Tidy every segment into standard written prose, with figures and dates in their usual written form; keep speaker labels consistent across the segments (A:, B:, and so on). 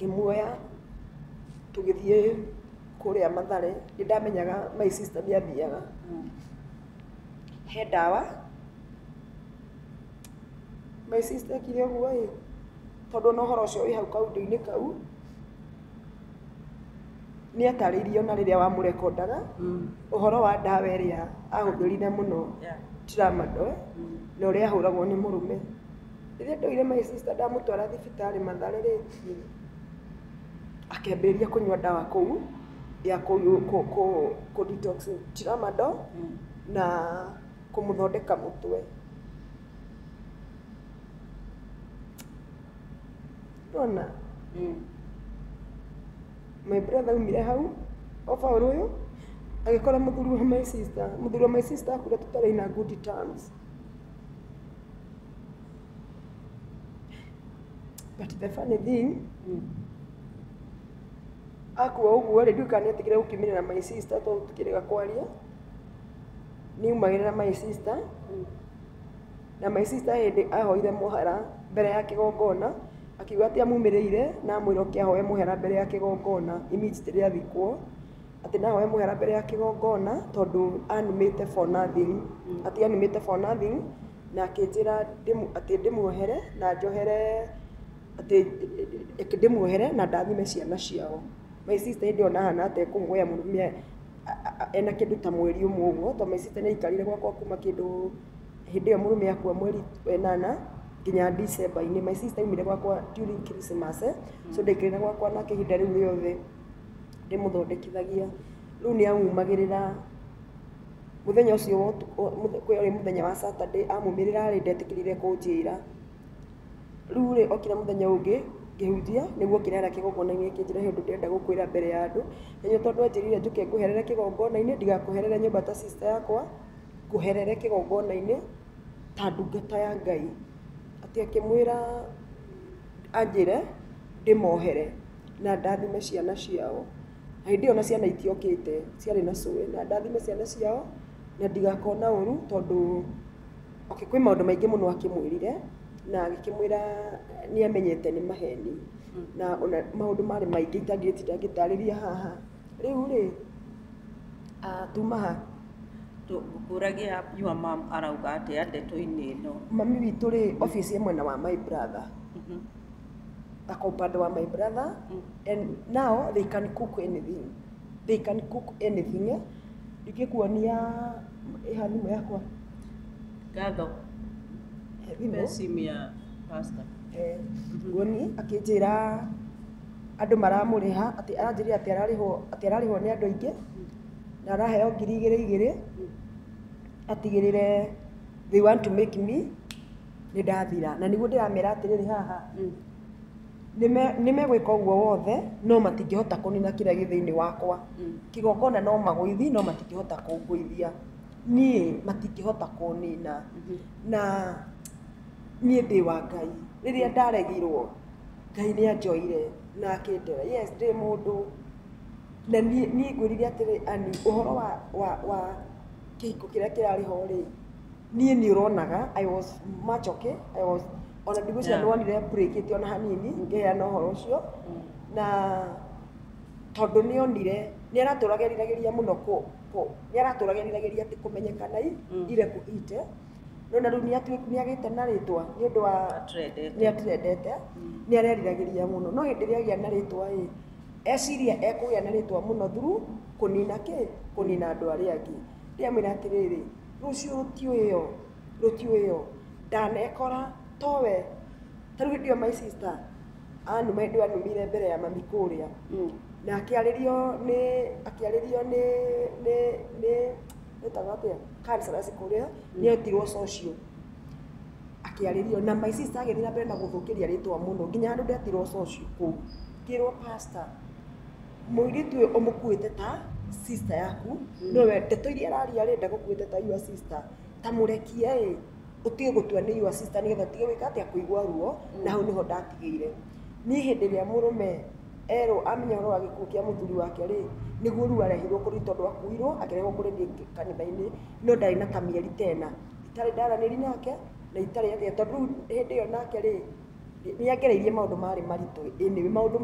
A: Ngĩmuoya tũgĩthiĩ kũrĩa Mathare, nĩ ndamenyaga my sister nĩ athiaga. He ndawa my sister ekire ũguo ĩ, tondũ no ũhoro ũcio wĩ hau kaũndũ-inĩ kau, nĩ atarĩirie ona rĩrĩa wamũrekondaga ũhoro wa ndawa ĩrĩa ahũthĩrire mũno Tramadol na ũrĩa ahũragwo nĩ mũrũme. Rĩrĩa ndoire my sister ndamũtwara thibitarĩ Mathare rĩ, akĩambĩrĩria kũnyua ndawa kũu ya kũ detox Tramadol na kũmũthondeka mũtwe. Ndona my brother umire hau Paul ũyũ agĩkora mũthuri wa my sister, mũthuri wa my sister akũra tũtarĩ na good terms. But the funny thing, akua ũguo rĩ, ndiũĩ kana nĩetigire gũkiumĩrĩra my sister tondũ tũkĩrega kwaria. Niumagĩrĩra my sister na my sister hĩndĩ ahoire mũhera mbere ya kĩgongona, akiuga atĩ amumĩrĩire na amwĩra oke ahoe mũhera mbere ya kĩgongona immediately athikwo, atĩ nahoe mũhera mbere ya kĩgongona tondũ animĩte for nothing, atĩ animĩte for nothing, na akĩnjĩra atĩ ndĩmuohere na njohere, atĩ ndĩmuohere na ndathime ciana ciao. My sister hĩndĩ ona hana atekũmwoya mũrũme ena kĩndũ ta mweri ũmwe ũguo, tondũ my sister nĩaikarire gwakwa kuma kĩndũ hĩndĩ ĩyo mũrũme akua mweri 8 nginya December-inĩ. My sister aumire gwakwa during Christmas, so ndaikarire gwakwa nake ihinda rĩu rĩothe ndĩmũthondekithagia. Rĩu nĩaumagĩrĩra mũthenya ũcio kwĩ mũthenya wa Saturday, amumĩrĩra rĩ ndetĩkĩrire kũnjĩra. Rĩu rĩ okire mũthenya ũngĩ ngĩhunjia nĩguo kĩrera kĩgongona-inĩ kĩnjĩra hĩndĩ ndĩrenda gũkwĩra mbere ya andũ, na tondũ anjĩrire njũke ngũherere kĩgongona-inĩ, ndigakũherere nyũmba ta sister yakwa, ngũherere kĩgongona-inĩ ta ndungata ya Ngai. Atĩ akĩmwĩra anjĩre ndĩmohere na ndathime ciana ciao. Na hĩndĩ ĩyo ona ciana itiokĩte, ciarĩ na cũĩ, na ndathime ciana ciao na ndigakona ũru tondũ kwĩ maũndũ maingĩ mũno akĩmwĩrire na agĩkĩmwĩra nĩamenyete nĩ maheni na ona maũndũ marĩ maingĩ itangĩtinda ngĩtarĩria haha. Rĩu rĩ tuma ha
B: Kũragia your mom arauga atĩa ndeto-inĩ ĩno?
A: Mami witũ rĩ office mwena wa my brother, ako upande wa my brother, and now they can cook anything, they can cook anything. Ndingĩkuonia ĩha thimũ yakwa
B: Gatho Simia pastor
A: Goni akĩnjĩra andũ maramũrĩha, atĩ aranjĩrire atĩ ararĩhwo nĩ andũ aingĩ na araheo 2,200 atigĩrĩre they want to make me nĩ ndathira, na nĩguo ndĩramera atĩrĩrĩ haha nĩ megwĩka ũguo wothe no matingĩhota kũnina kĩrĩa gĩ thĩinĩ wakwa. Kĩgongona no magũithi no matingĩhota kũngũithia, niĩ matingĩhota kũnina. Na niĩ ndĩ wa Ngai, rĩrĩa ndaregirwo Ngai nĩ anjoire na akĩndera. Yes, ndĩ mũndũ na niĩ ngwĩrire atĩrĩ ani ũhoro wa kĩhiko kĩrĩa kĩrarĩ ho rĩ, niĩ nĩ ũronaga I was much okay, I was ona ndigũcia nĩwonire breakĩte ona hanini ngĩheana ũhoro ũcio, na tondũ nĩonire nĩaratũragĩrĩria mũno nĩaratũragĩrĩria atĩ kũmenyekana ire kuhite, no na rĩu nĩagĩte na rĩtwa nĩ ũndũ wa nĩatrendete, nĩareriragĩria mũno, no hĩndĩ ĩrĩa agĩa na rĩtwa eciria ekũgĩa na rĩtwa mũno through kũnina andũ arĩa angĩ. Ndĩamwĩra atĩrĩrĩ rũciũ rũtiũĩyo ndanekora towe. Ta rĩu hĩndĩ ĩyo my sister anuma hĩndĩ ĩyo anumire mbere ya mami kũrĩa na akĩarĩrio nĩ ĩtagwo atĩa counselors kũrĩa, nĩetirwo social akĩarĩrio, na my sister agĩthiĩ na mbere na gũthũkĩria rĩtwa mũno nginya andũ ndetirwo social kũu, kĩrwo pastor mũirĩtu ũyũ ũmũkuĩte ta sister yaku, nowe ndeto iria araria rĩ ndagũkuĩte ta your sister, ta mũrekie ũtige gũtua nĩ your sister nĩgetha ũtige gwĩka atĩa kũigua ruo, na hau nĩho ndatigĩire. Niĩ hĩndĩ ĩrĩa mũrũme erwo amenya ũhoro wa gĩkuũ kĩa mũthuri wake rĩ, nĩguo rĩu arehirwo kũrĩ tondũ akuirwo akĩrehwo kũrĩ niĩ kanitha-inĩ, no ndarĩ na ta mĩeri 10 itarĩ ndaranĩri nake na itarĩ atĩa, tondũ rĩu hĩndĩ ĩyo nake rĩ nĩ agereirie maũndũ marĩ maritũ ĩnĩ maũndũ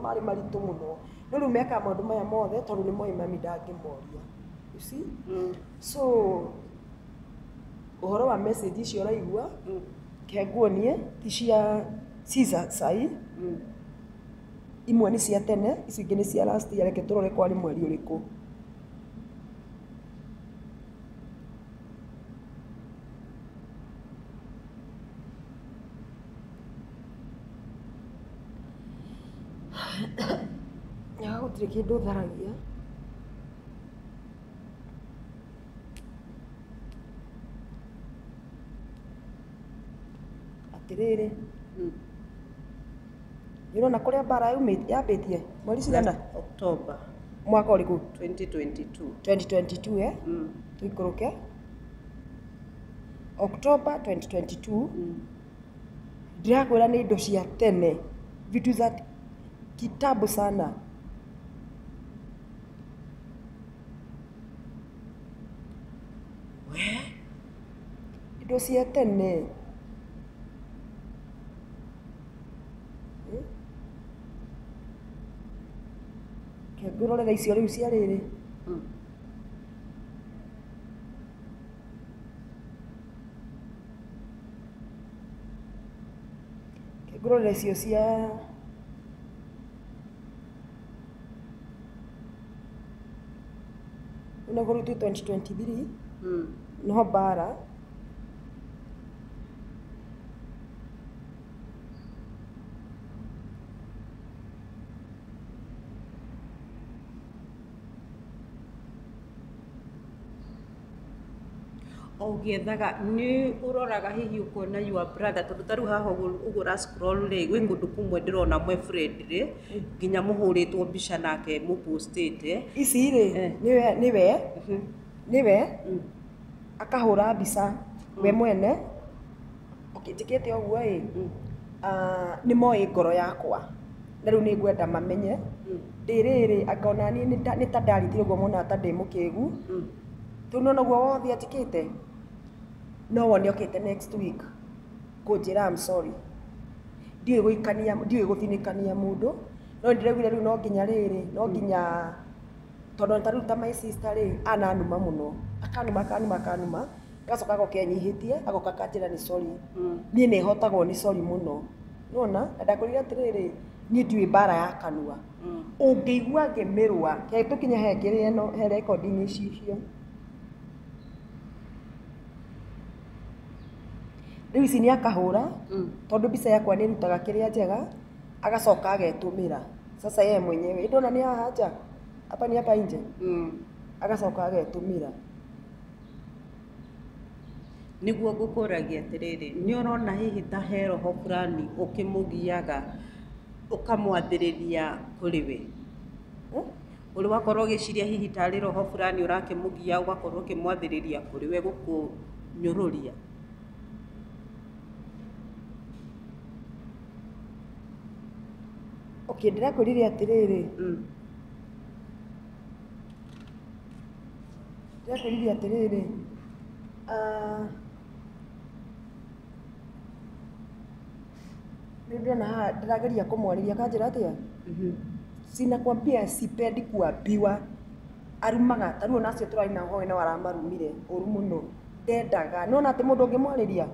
A: marĩ maritũ mũno no rĩu mekaga maũndũ maya mothe tondũ nĩ moĩ mami ndangĩmoria you see so ũhoro wa message icio ũraigua kenguonie ti cia sai imwe nĩ cia tene icio ingĩ nĩ cia last year reke tũrore kwarĩ mweri ũrĩkũ gũtirĩ kĩndũ tharagia atĩrĩrĩ nĩũrona kũrĩa mbara yambĩtie mweri cigana
B: October
A: mwaka ũrĩkũ
B: 2022
A: tuikũrũke October 2022 ndĩrakwĩra nĩ indo cia tene vitu za kitabu sana indo cia tene ngũrorera icio rĩu cia rĩrĩ ngũrorera icio cia unaguru 2023 no bara
B: ũgĩethaga nĩ ũroraga hihi ũkona your brother tondũ tarĩu haha ũguo ra scroll rĩ gwĩ kũndũ kũmwe ndĩrona mwe friend rĩ nginya mũhũrĩtwo mbica nake mũpostĩte
A: ici rĩ niwe akahũra mbica we mwene njĩkĩte ũguo ĩ nĩ moĩ ngoro yakwa na rĩu nĩ ngwenda mamenye ndĩrĩrĩ akona niĩ nĩ ta ndaritire ũguo mona ta ndĩ mũkĩgu tondũ nona guo wothe atikĩte no wone okĩte next week kũnjĩra I'm sorry ndiũĩ gũikania ndiũĩ gũthinĩkania mũndũ no ndĩraugire rĩu no nginya rĩrĩ no nginya tondũ ta rĩu ta my sister rĩ ananuma mũno akanuma agacoka agoka enyihĩtie agoka akanjĩra nĩ sorry niĩ nĩ hotagwo nĩ sorry mũno nona ndakwĩrire atĩrĩrĩ niĩ ndiũĩ mbara ya kanua ũngĩigua ngĩmĩrũa ke tũkinya he kĩrĩa ĩno he recording icio rĩu ici nĩ akahũra tondũ mbica yakwa nĩ ĩrutaga kĩrĩa njega agacoka agetũmĩra sasa yeye mwenyewe ndona nĩ haha nja hapa ni hapa nje agacoka agetũmĩra
B: nĩguo ngũkũragia atĩrĩrĩ nĩ ũrona hihi ta he roho fulani ũkĩmũgiaga ũkamwathĩrĩria kũrĩ we ũrĩ wakorwo ũgĩciria hihi tarĩ roho fulani ũrakĩmũgia ũgakorwo ũkĩmwathĩrĩria kũrĩ we gũkũnyũrũria
A: okay ndĩrakwĩrire atĩrĩrĩ nĩndĩrona haha ndĩrageria kũmwarĩria kanjĩra atĩa sinakwambia sipendi kuambiwa arumaga tarĩu onacio tũrarĩ nao hau nao aramarumire ũru mũno ndendaga nona atĩ mũndũ ũngĩmwarĩria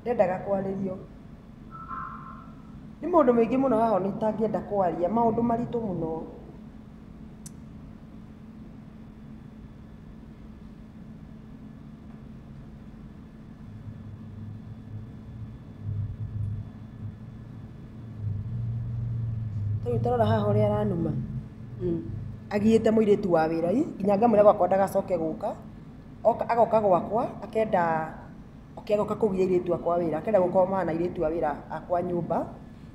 A: ndendaga kwarĩrio nĩ maũndũ maingĩ mũno haha nĩ itangĩenda kwaria maũndũ maritũ mũno rĩu tarora haha ũrĩa aranuma agiĩte mũirĩtu wa wĩra nginya ngamwĩra gwakwa ndagacoke gũka agoka gwakwa akenda agoka kũgia airĩtu akwa wĩra akenda gũkoma na airĩtu a wĩra akwa nyũmba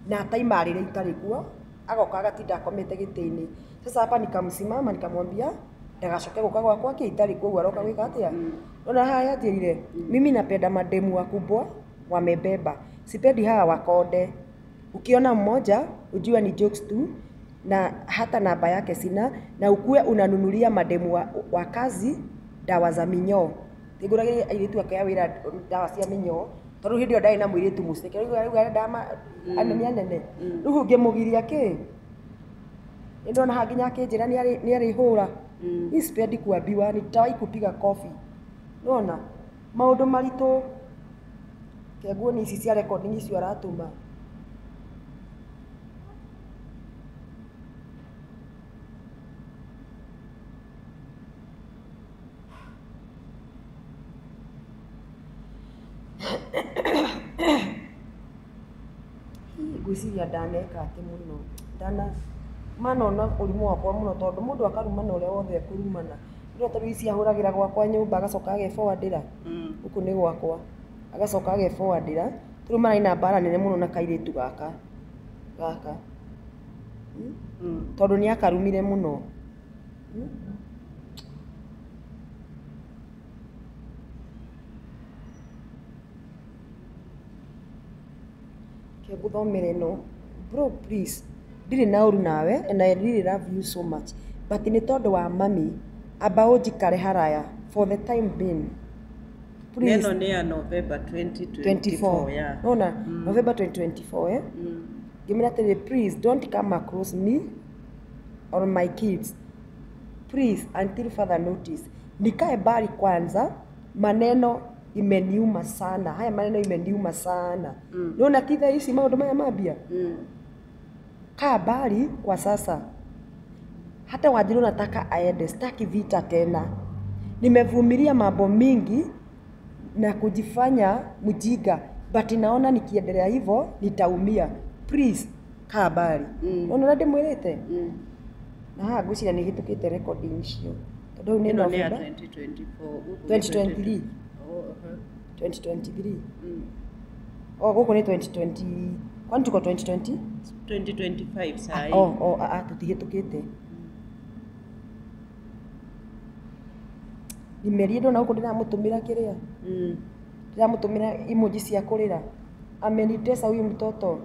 A: na taima rĩrĩa itarĩ kuo agoka agatinda akomete gĩtĩ-inĩ sasa hapa nikamsimama nikamwambia ndagacoke gũka gwakwa kĩ itarĩ kuo aroka gwĩka atĩa ona haha yanjĩrire mimi napenda mademu wakubwa wamebeba sipendi hawa wakonde ukiona mmoja ujue ni jokes tu na hata namba yake sina na ukue unanunulia mademu wa kazi dawa za minyoo ndiguragia airĩtu akaya wĩra dawa cia minyoo Tondu hindi yo ndari na muiritu muceke riu arenda anene riu ngimugiria ki ndona ha nginya akinjira ni arihura sipendi kuambiwa nitawahi kupiga kofi unaona maundu maritu ke nguoni ici cia recording icio aratuma gwiciria ndaneka ati muno manona urimu wakwa muno tondu mundu akarumana uria wothe ekurumana ndio tondu ici ahuragira gwakwa nyumba agacoka ageforwardira guku ni gwakwa agacoka ageforwardira turumana ina mbara nene muno na kairitu gaka tondu ni akarumire muno ke guthomere no bro please ndiri na uru nawe and I really love you so much but ni tondu wa mami amba unjikare haraya for the time being
B: please neno ni ya November 2024 yeah
A: nona November 2024 gimira tell please don't come across me or my kids please until further notice nikae bali kwanza maneno imeniuma sana haya maneno imeniuma sana unaona titha hizi maundu maya mabia kaa bali kwa sasa hata Wanjiru nataka aende sitaki vita tena nimevumilia mambo mingi na kujifanya mjinga but naona nikiendelea hivyo nitaumia please kaa bali unaona ndimwirite na ha ngwiciria ni hitukite recording icio tondu ni November 2023 2023 guku ni 2020 kwani tuko 2020
B: 2025 sai
A: tutihitukite nimeri ndo na guku ndiramutumira kiria ndiramutumira emoji cia kurira amenitesa huyu mtoto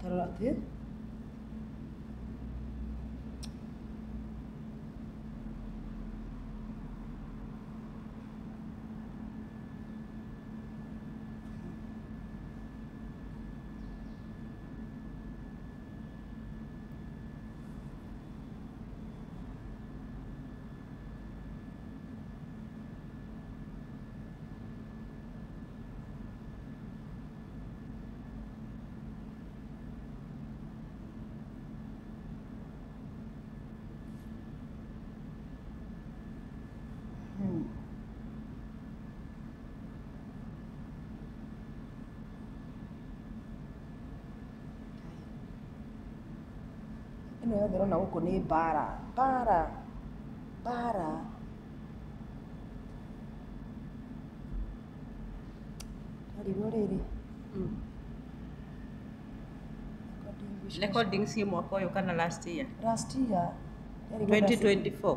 A: tarate ino yothe rona guku ni bara tarigwo riri
B: recording si mwaka uyu kana last year
A: 2024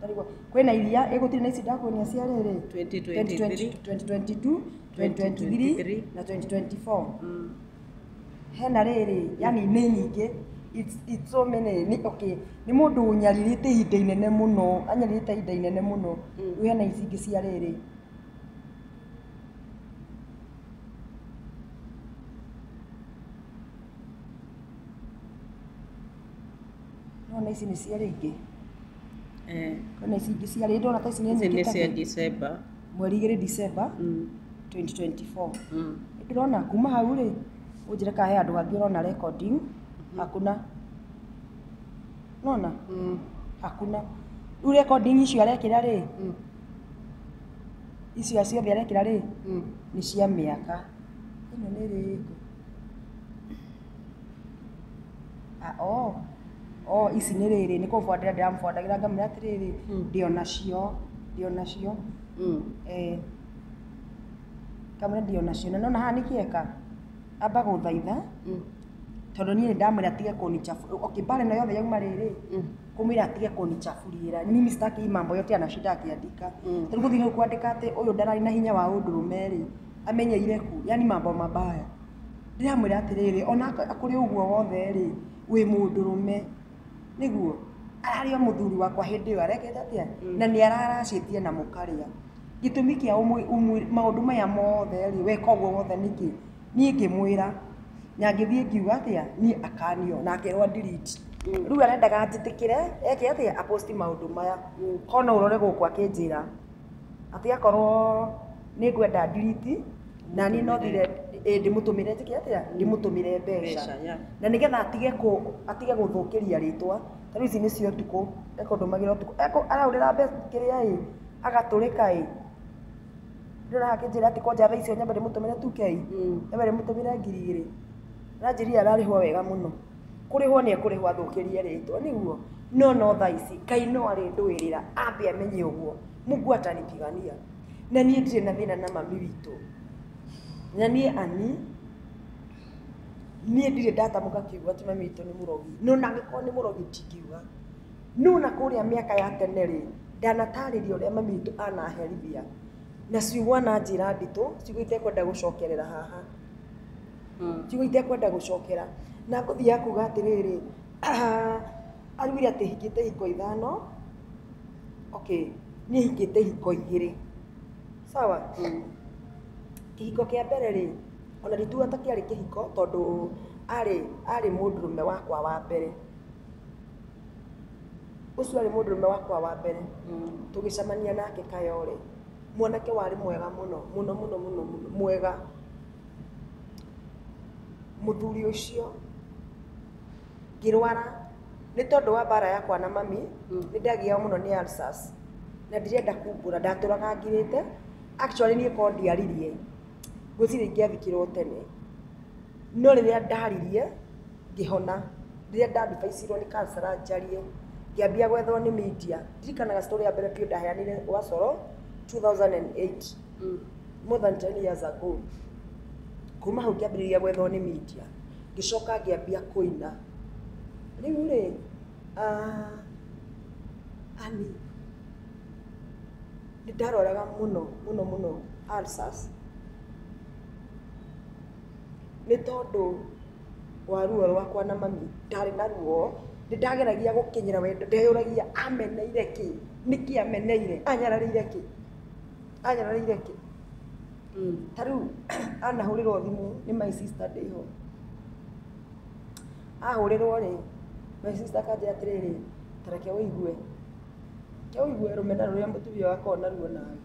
A: tarigwo kwina iria igutiri na ici ndakuonia cia riri
B: 2022
A: 2023 na 2024 hena riri yani ni nyingi it's so many ni okay ni mundu nyaririte ihinda inene muno anyaririte ihinda inene muno hena ici ingi cia riri na ici ni cia ringi na ici ingi cia riri ndona ta ici ni nyingi
B: cia December
A: mweri 2 December 2024 ndona kuma hau ri unjire ka he andu angi urona recording hakuna nona hakuna u recording icio arekira ri icio ciothe arekira ri ni cia miaka ino ni riku ici ni riri ni kufuatira ndiramfuatagira ngamira atiriri ndionacio kamera ndionacio na nona ha nikieka amba guthaitha tondu nie ndamwira atige kunichafu okay pale na yothe yauma riri kumwira atige kunichafurira mimi sitaki mambo yote anashinda akiandika tondu guthii kuandika ati uyu ndarari na hinya wa undurume ri amenyeire ku yani mambo mabaya ndiramwira atiriri ona kuri uguo wothe ri wi mundurume niguo arari muthuri wakwa hindi yo arekete atia na ni araracitie na mukaria gitumi kia maundu maya mothe ri weka uguo wothe niki nie ngimwira na ngithie ngiuga atia nie akanio na akirwa delete riu arendaga njitikire eke atia aposti maundu maya kono urore guku akinjira ati akorwo ni ngwenda delete na ni no thire ndimutumire njike atia ndimutumire mbeca na nigetha atige guthukiria ritwa tari ici ni cio tuku eko ndumagira tuku eko araurira mbeca kiria agaturika ndira hakinjira ati ko njatha icio nyambe ndimutumire 2k nyambe ndimutumire 2000 na njiria ararihwo wega muno kurihwo ni kurihwo athukirie ritwa niguo no tha ici Ngai no ari ndwirira ambe amenye uguo Mungu atanipigania na nie ndire na thina na mami witu na nie ani nie ndire ndatamuka kiuga ati mami witu ni murogi no na ngiko ni murogi tikiuga no na kuria miaka ya tene ri ndanataririo ria mami witu anaherithia na ciugwa na njira nditu ciguite kwenda gucokerera haha ciguite kwenda gucokera na nguthia kuga atiriri arugire ati hikite hiko 5 okay nie hikite hiko 2 sawa kihiko kia mbere ri ona ritua ta kiari kihiko tondu ari mundurume wakwa wa mbere ucio ari mundurume wakwa wa mbere tugicamania nake Kayole mwanake wari mwega muno mwega muthuri ucio ngirwara ni tondu wa bara yakwa na mami ni ndagia muno ni ulcers na ndirenda kumbura ndaturaga ngirite actually ni ko ndiaririe ngwicire ngiathikirwo tene no riria ndaririe ngihona riria ndadviceirwo ni cancer njarie ngiambia gwethwo ni media ndirikanaga story ya mbere pio ndaheanire Wasoro 2008 more than 10 years ago kuma hau ngiambiriria gwethwo ni media ngicoka ngiambia kuina riu ri ani ndaroraga muno ulcers ni tondu wa ruo rwakwa na mami ndari na ruo ndageragia gukinyira wendo ndeyuragia ameneire ki niki ameneire anyararire ki taru anahurirwo thimu ni my sister ndiho ahurirwo ri my sister kanja atiriri tareke wigue rumena ruria mutubia wako na ruo nawe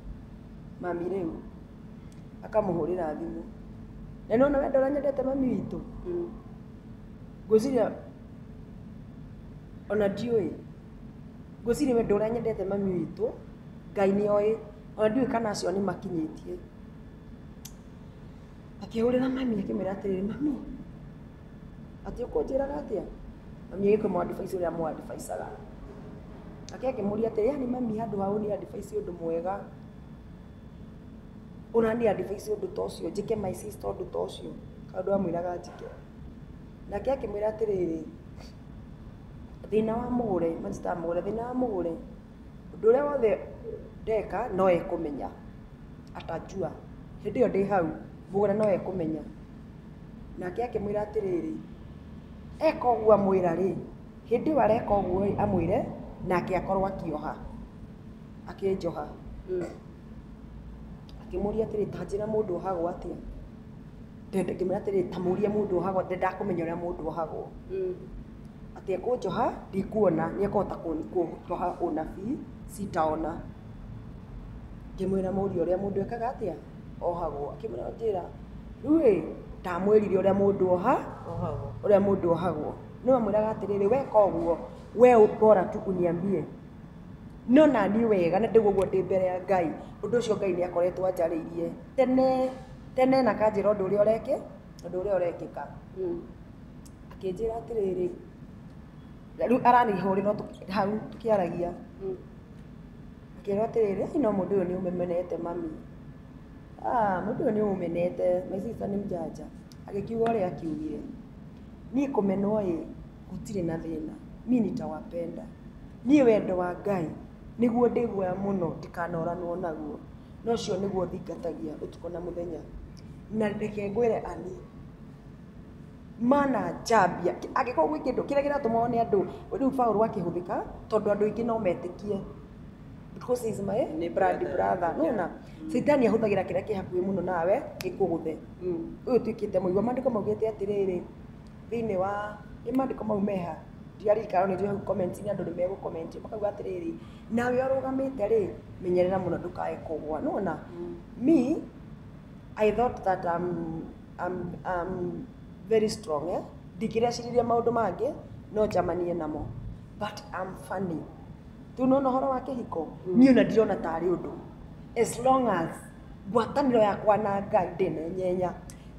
A: mami riu akamuhurira thimu na no wendo ra nyendete mami witu ngwiciria ona ndiui ngwiciria wendo ra nyendete mami witu Ngai ni oi ona ndiui kana acio ni makinyitie akihurira mami akimira atiriri mami ati ukunjiraga atia mami yiko advice uria mu adviceaga akimuria atiri yani mami handu hau ni advice undu mwega ona ni advice undu tocio njike my sister undu tocio kandu amwiraga njike nake akimwira atiriri thina wa mugure master mugure thina wa mugure undu uria wothe ndeka no ekumenya atajua hindi yo ndi hau mugure no ekumenya nake akimwira atiriri eka uguo amwira ri hindi wareka uguo amwire nake akorwo akioha akinjoha akimuria atiri tanjira mundu ohagwo atia ndende kimira atiri tamuria mundu ohagwo ndenda kumenya uria mundu ohagwo ati ekunjoha ndikuona ni ekota kunjoha unabii sitaona ngimwira muria uria mundu ekaga atia ohagwo akimwira njira riu tamwirire uria mundu ohagwo no amwiraga atiriri weka uguo we ubora tu uniambie no na ni wega na ndiguo ndi mbere ya Ngai undu ucio Ngai ni akoretwo anjariirie tene na kanjira undu uria urekika akinjira atiriri riu aranihuri no hau tukiaragia akira atiriri no mundu uyu ni umemenete mami mundu uyu ni umenete my sister ni mjanja agikiuga uria akiugire ni kumenwo gutire na thina mimi nitawapenda ni wendo wa Ngai niguo ndigwa muno ndikanoranwo naguo no cio niguo thingatagia utuko na muthenya na ndeke ngwire ani mana jambia agĩkorwo gwĩ kĩndũ kĩrĩa kĩratũmwo nĩ andũ rĩu Paul akĩhũthĩka tondũ andũ aingĩ no metĩkie because he is my brother nona Shetani ahũthagĩra kĩrĩa kĩ hakuhĩ mũno nawe gĩkũgũthe ũyũ tuĩkĩte mũigua maandĩko maugĩte atĩrĩrĩ thĩinĩ wa maandĩko mau meha ndiarikana nĩ ndio comment-inĩ andũ nĩ megũcomment makauga atĩrĩrĩ nawe ũrũgamĩte rĩ menyerera mũno ndũkae kũgwa nona me I thought that I'm very strong ndingĩreciririe maũndũ mangĩ no njamanie namo but I'm funny tunaona ũhoro wa kĩhiko niĩ ona ndirona tarĩ ũndũ as long as ngwatanĩro yakwa na Ngai ndĩnenyenya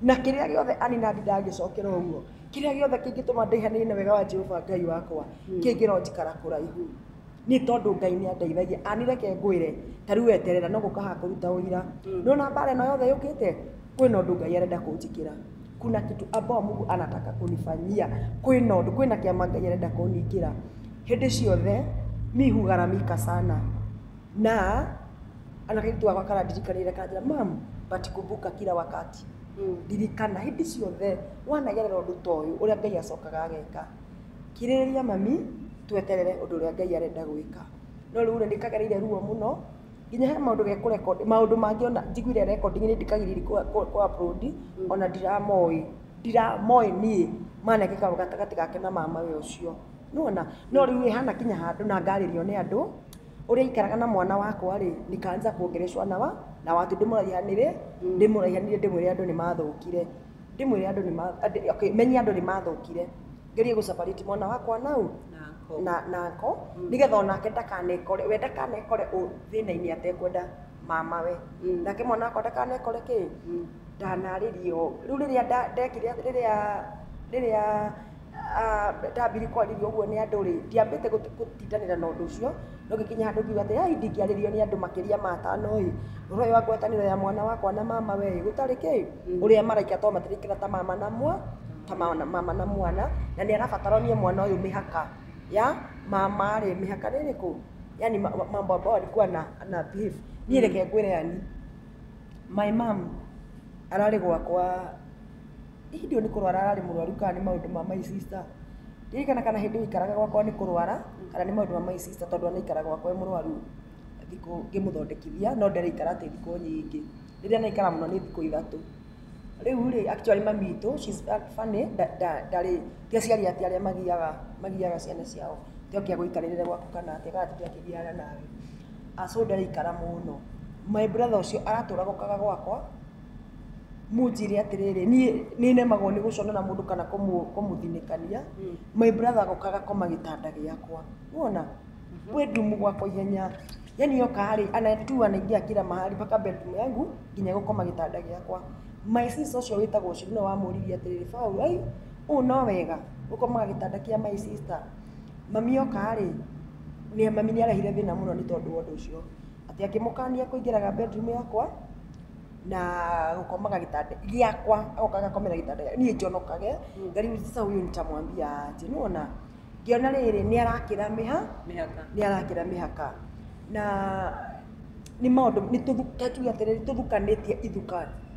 A: na kĩrĩa gĩothe ani na ndangĩcokera ũguo kĩrĩa gĩothe kĩngĩtũma ndĩhanĩrie na wega wa Jehova Ngai wakwa kĩngĩro njikara kũraihu nĩ tondũ Ngai nĩ andeithagia anireke ngwĩre tarĩu weterera no gũkaha kũruta ũira nona mbara ĩno yothe yũkĩte kwĩna ũndũ Ngai arenda kũnjikĩra kuna kitu ambao Mungu anataka kunifanyia kwĩna kĩama Ngai arenda kũningĩra hĩndĩ ciothe mi hugaramika sana na anakaitu wakwa kana ndirikanĩre kanjĩra mam but kumbuka kila wakati ndirikana hĩndĩ ciothe wanagerera ũndũ ta ũyũ ũrĩa Ngai acokaga ageka kirĩrĩria mami tweterere ũndũ ũrĩa Ngai arenda gwĩka no rĩu nĩ kagereire ruo mũno nginya he maũndũ gekũrekondi maũndũ mangĩ ona njiguire recording-inĩ ndikagiriri kwa upload ona ndiramoĩ niĩ manekĩka gatagatĩ gake na mama we ũcio nona no rĩu hana kinya handũ na ngarĩrio nĩ andũ ũrĩa ikaraga na mwana wakwa rĩ nikaanza kuongeleshwa na watu ndĩmũraihanĩre ndĩmwĩre andũ nĩ mathũkire ndĩmwĩre andũ nĩ okay menye andũ nĩ mathũkire ngerie gũcabarĩti mwana wakwa nau nako nigetha onake ndakanekore thĩna-inĩ atekwenda mama we nake mwana wakwa ndakanekore kĩ ndanarĩrio rĩu rĩrĩa ndekire rĩrĩa ndambiri kwarĩrio ũguo nĩ andũ rĩ ndiambĩte gũtindanĩra na ũndũ ũcio no gĩkinya handũ ngiuga atĩ ndingĩarĩrio nĩ andũ makĩria ma atano ĩ ũhoro ũyũ wa ngwatanĩro ya mwana wakwa na mama we gũtarĩ kĩ ũrĩa maraika to matĩrĩkĩra ta mama na mwana na nĩ arabatarania mwana ũyũ mĩhaka ya mama rĩ mĩhaka nĩ ĩrĩkũ yani mambo ambao alikuwa na behave niĩ reke ngwĩre yani my mom ararĩ gwakwa hĩndĩ nĩ kũrwara ararĩ mũrwaru kana nĩ maũndũ ma my sister ndirikana kana hĩndĩ ikaraga gwakwa nĩ kũrwara kana nĩ maũndũ ma my sister tondũ anaikaraga gwakwa mũrwaru thikũ ngĩmũthondekithia no ndarĩikara atĩ thikũ nyingĩ rĩrĩa naikara mũno nĩ thikũ ithatũ rĩu rĩ actually mami itũ she's funny ndarĩ tiaciari ati arĩa magiaga ciana ciao tiokia gũikarĩrĩre gwaku kana atĩ kana tũtiakĩgiana nawe aso ndarĩikara mũno my brother ũcio aratũra gũkaga gwakwa munjire atĩrĩrĩ niĩ nemagwo nĩ gũcona na mũndũ kana kũmũthinĩkania my brother gũkaga koma gĩtanda gĩakwa unaona bedroom gwakwa ihenya yani yoka harĩ anatua anaingia kila mahali mpaka bedroom yangu nginya gũkoma gĩtanda gĩakwa my sister ũcio wĩtagwo Shirina wamũririe atĩrĩrĩ Paul ai no wega gũkomaga gĩtanda kĩa my sister mami yoka harĩ mami nĩ arehire thĩna mũno nĩ tondũ wa ũndũ ũcio atĩ akĩmũkania kũingĩraga bedroom yakwa na gũkomaga gĩtanda gĩakwa agokaga komera gĩtanda niĩ njonokage ngari sasa huyu nitamwambia aje nona ngiona rĩrĩ nĩ arakĩra mĩhaka na nĩ maũndũ nĩ tũthuketio atĩrĩrĩ tũthukanĩtie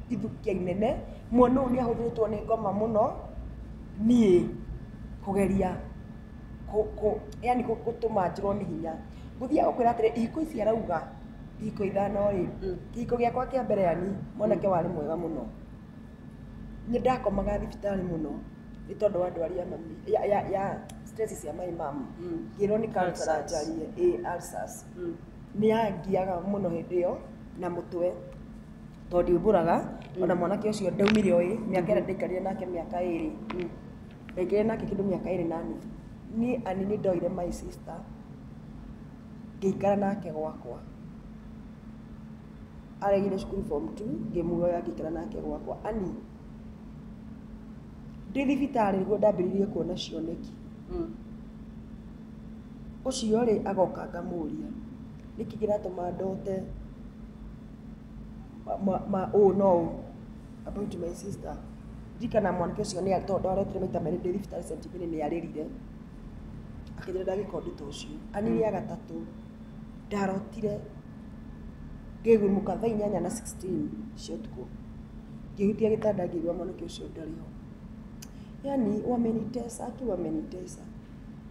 A: ithukia inene mwana ũyũ nĩ ahũthĩrĩtwo nĩ ngoma mũno niĩ kũgeria yani gũtũma njĩrwo nĩ hinya gũthiaga kwĩra atĩrĩ ihiko ici arauga ihiko ithano rĩ kĩhiko gĩakwa kĩa mbere yani mwanake warĩ mwega mũno nĩ ndakomaga thibitarĩ mũno nĩ tondũ wa ndwari ya mami ya stress cia my mom ngĩrwo nĩ cancer ajarie ulcers nĩ angiaga mũno hĩndĩ ĩyo na mũtwe tondũ ndiumbũraga ona mwanake ũcio ndaumire oĩ mĩaka ĩrĩa ndaikarire nake mĩaka ĩrĩ ndaikarire nake kĩndũ mĩaka ĩrĩ na nuthu niĩ ani nĩ ndoire my sister ngĩikara nake gwakwa aregire cukuru form 2 ngĩmuoya ngĩikara nake gwakwa ani ndĩ thibitarĩ nĩguo ndambĩrĩirie kuona cioneki ũcio rĩ agoka ngamũria nĩkĩ kĩratũma ndote no about my sister ndikana mwanake ũcio nĩ ndoretire maita merĩ ndĩ thibitarĩ St. Mary nĩ arĩrire akĩnjĩra ndagĩka ũndũ ũcio ani rĩa gatatũ ndarotire ngĩgũmũka thaa 8:16 cia ũtukũ ngĩhutia gĩtanda ngĩigua mwanake ũcio ndarĩ ho Yani wamenitesa, aki wamenitesa.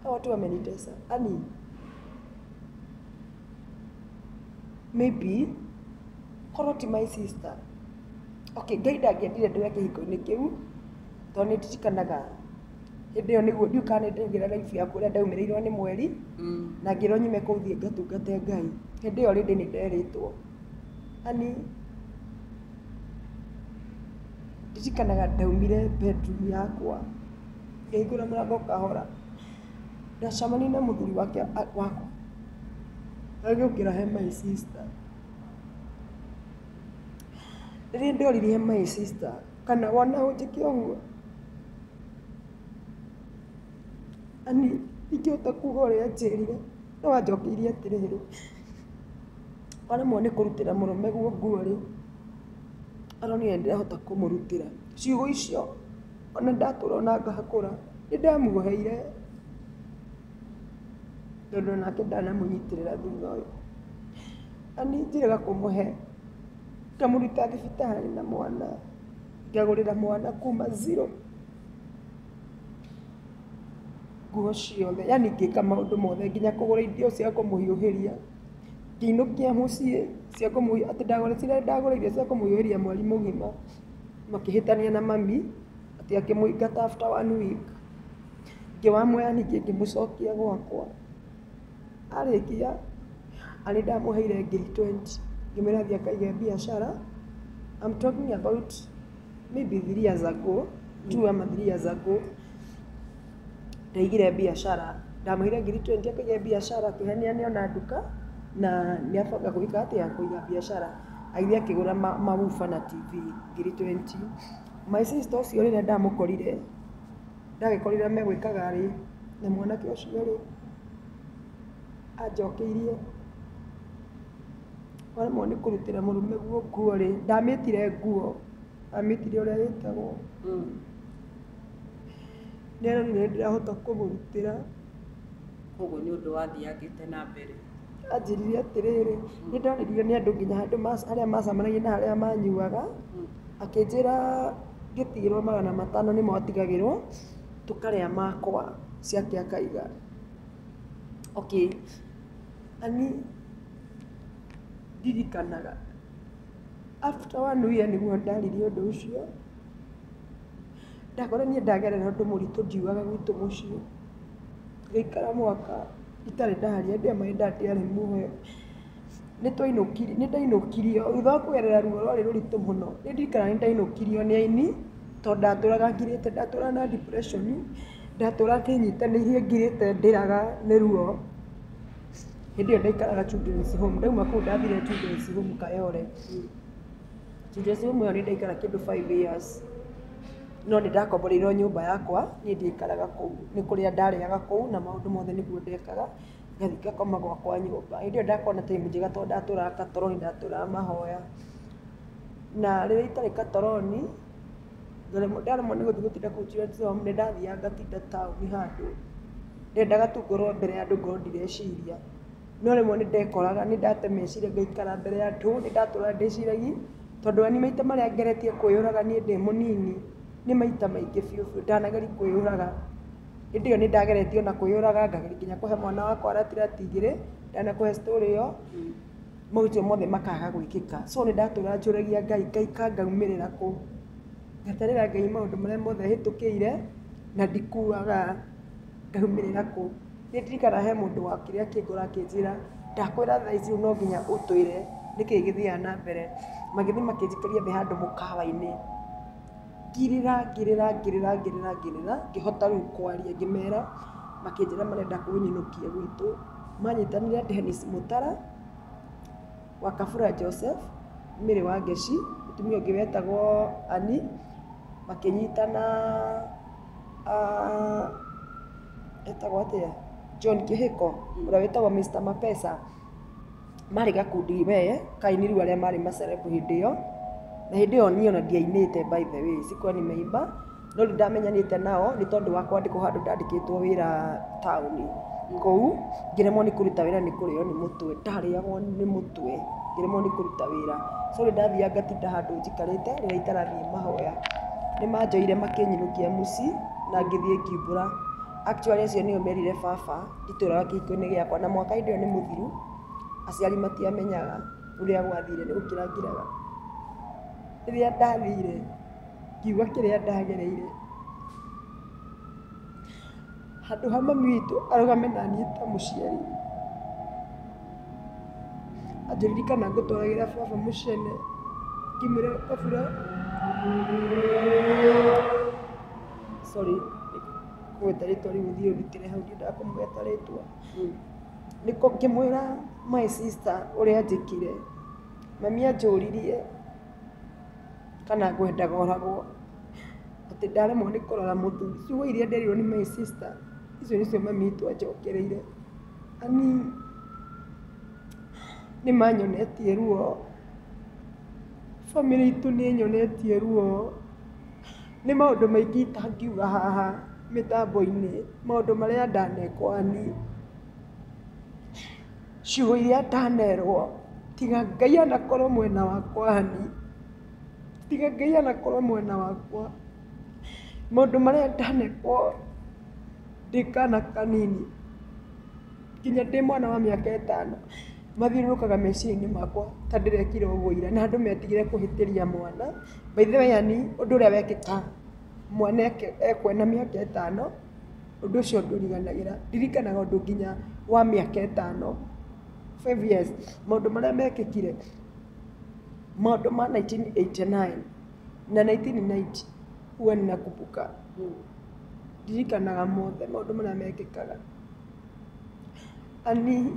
A: Hawa watu wamenitesa. Yani maybe korwo ti my sister. Okay, Ngai ndangĩendire ndĩre kĩhiko-inĩ kĩu tondũ nĩndirikanaga hĩndĩ ĩyo nĩguo ndiũka nĩndĩrĩra life yakwa ũrĩa ndaumĩrĩirwo nĩ mweri na ngĩrwo nyume kũu thiĩ ngatungate Ngai. Hĩndĩ ĩyo rĩndĩ nĩnderĩtwo. Yani ndirikanaga ndaumire bedroom yakwa ngĩhingũra mũrango kahora ndacemania na mũthuri wakwa agĩũkĩra he my sister. Rĩrĩa ndorire he my sister kana wona ũnjĩke ũguo ani ingĩhota kuga ũrĩa anjĩrire no wanjokeirie atĩrĩrĩ waremwo nĩ kũrutĩra mũrũme guo nguo rĩ aronire ndirahota kũmũrutĩra ciugo icio ona ndatũra ona ngahakũra nĩndamuoheire tondũ nake ndanamũnyitĩrĩra thutha ũyũ. Ani njĩrĩga kũmũhe ngamũruta thibitarĩ na mwana ngagũrĩra mwana kuma zero nguo ciothe, yani ngĩka maũndũ mothe nginya kũgũra indo cia kũmũhiũhĩria ngĩinũkia mũciĩ cia kũmũhiũhĩria atĩ ndagũrĩire cia kũmũhiũhĩria mweri mũgima makĩhĩtania na mami atĩ akĩmũingata after 1 week ngĩwamuoya ningĩ ngĩmũcokia gwakwa. Arĩkia ani ndamũheire ngiri 20 ngĩmwĩra thiĩ akaige biacara. I'm talking about maybe 3 years ago, 2 ama 3 years ago. Ndaigire biacara ndamũheire ngiri 20 akaige biacara akĩhenia ona nduka na nĩabanga gwĩka atĩa kũiga biacara. Aithiĩ akĩgũra mawufa na TV ngiri 20. My sister ũcio rĩrĩa ndamũkorire ndagĩkorire megwĩkaga rĩ na mwanake ũcio rĩ anjokeirie waremwo nĩ kũrutĩra mũrũme guo nguo rĩ ndamĩtire nguo ndamĩtire ũrĩa ĩtagwo nĩarorire ndirahota kũmũrutĩra.
B: Koguo nĩ ũndũ wathiagĩte na mbere.
A: Anjĩrire atĩrĩrĩ nĩndoririo nĩ andũ nginya handũ arĩa macemanagia na arĩa manyuaga akĩnjĩra ngĩtigĩrwo 500 nĩmo atigagĩrwo tũkarĩa makwa ciake akaiga. Okay, ani ndirikanaga after 1 year nĩguo ndaririe ũndũ ũcio. Ndakora niĩ ndagerera ũndũ mũritũ ndiugaga gwitũ mũciĩ gĩikara mwaka itarĩ ndaharia ndĩa mahinda ndĩarĩ muoyo. Nĩndainũkirio thutha wa kũgerera ruo rwarĩ rũritũ mũno. Nĩndirikanaga nĩndainũkirio nĩ aini tondũ ndatũraga ngirĩte, ndatũra na depression, ndatũra ndĩnyitanĩirie ngirĩte ndĩraga nĩ ruo. Hĩndĩ ĩyo ndaikaraga children's home, ndauma kũu ndathire children's home Kayole. Children's home ĩyo nĩndaikara kĩndũ 5 years. No nĩndakomboreirwo nyũmba yakwa niĩ ndiikaraga kũu, nĩ kũrĩa ndarĩaga kũu na maũndũ mothe nĩguo ndekaga ngathiĩ ngakoma gwakwa nyũmba. Hĩndĩ ĩyo ndakorwo na time njega tondũ ndatũraga Katoroni, ndatũraga Mahoya na rĩrĩa itarĩ Katoroni ndaremwo nĩ gũthiĩ gũtinda kũu children's home nĩndathiaga ngatinda taũni handũ ndendaga tu ngorwo mbere ya andũ ngorwo ndireciria. No rĩmwe nĩndekoraga nĩndate meciria ngaikara mbere ya andũ nĩndatũra ndĩciragia tondũ ani maita marĩa ngeretie kwĩyũraga niĩ ndĩ mũnini nĩ maita maingĩ biũ ndanageria kwĩyũraga. Hĩndĩ ĩyo nĩndageretie ona kwĩyũraga ngageria nginya kũhe mwana wakwa ratirati 2 ndanakũhe story ĩyo maũndũ mothe makaga gwĩkĩka. So nĩndatũra njũragia Ngai ngaika ngaumĩrĩra kũ ngatarĩra Ngai maũndũ marĩa mothe hĩtũkĩire na ndikuaga ngaumĩrĩra kũ. Nĩndirikanaga he mũndũ wakire akĩngora akĩnjĩra ndakwĩra thaa ici no nginya ũtwĩre nĩkĩĩ gĩthiaga na mbere. Magĩthiĩ makĩnjikaria thĩ handũ mũkawa-inĩ ngirĩra ngĩhota rĩu kwaria ngĩmera makĩnjĩra marenda kũnyinũkia gwitũ. Manyitanire Dennis Mutara wa Kabura Joseph Mĩrĩ wa Ngeci mũtumia ũngĩ wetagwo Ani makĩnyitana etagwo atĩa John Kĩhĩko ũrĩa wetagwo Mr Mapesa marĩ gakundi we kaini rĩu arĩa marĩ macerebu hĩndĩ ĩyo. Na hĩndĩ ĩyo niĩ ona ndiainĩte by the way sikuwa nimeimba no ndamenyanĩte nao nĩ tondũ wa kwandĩkwo handũ ndandĩkĩtwo wĩra taũni kũu ngĩremwo nĩ kũruta wĩra nĩ kũrĩo nĩ mũtwe ndarĩagwo nĩ mũtwe ngĩremwo nĩ kũruta wĩra. So nĩndathiaga ngatinda handũ njikarĩte rĩrĩa itarathiĩ Mahoya. Nĩmanjoire makĩnyinũkia mũci na ngĩthiĩ ngĩumbũra. Actually acio nĩo merire baba itũũraga kĩhiko-inĩ gĩakwa, na mwaka hĩndĩ ĩyo nĩ mũthiru, aciari matiamenyaga ũrĩa gwathire, nĩ gũkĩrangĩraga. Rĩrĩa ndathire ngiuga kĩrĩa ndagereire, handũ ha mami witũ arũgame na niĩ ta mũciari anjĩririkana ngũtwaragĩra baba mũcene, ngĩmwĩra kabura, sorry kũgweta rĩtwa rĩu thiĩ ũrutĩre hau, ndiendaga kũmũgeta rĩtwa. Nĩko ngĩmwĩra my sister ũrĩa anjĩkire, mami anjũririe kana ngwendaga oragwo, atĩ ndaremwo nĩ kũrora mũthuri. Ciugo iria nderirwo nĩ my sister, icio nĩcio mami witũ anjokereire. Ani nĩ manyonetie ruo, famĩlĩ itũ nĩ nyonetie ruo, nĩ maũndũ maingĩ itangiuga haha mĩtambo-inĩ, maũndũ marĩa ndanekwo ani, ciugo iria ndanerwo, tiga Ngai anakorwo mwena wakwa ani, tiga Ngai anakorwo mwena wakwa. Maũndũ marĩa ndanekwo ndĩ kana kanini, nginya ndĩ mwana wa mĩaka 5, mathiũrũrũkaga meciria-inĩ makwa ta ndĩrekire ũguo ira, na andũ metigĩre kũhĩtĩria mwana. By the way ani, ũndũ ũrĩa wekĩka mwana ekwo ena mĩaka 5, ũndũ ũcio ndũriganagĩra. Ndirikanaga ũndũ nginya wa mĩaka 5, 5 years, maũndũ marĩa mekĩkire, maũndũ ma 1989 na 1990 huwa ninakumbuka. Ndirikanaga mothe maũndũ marĩa mekĩkaga. Ani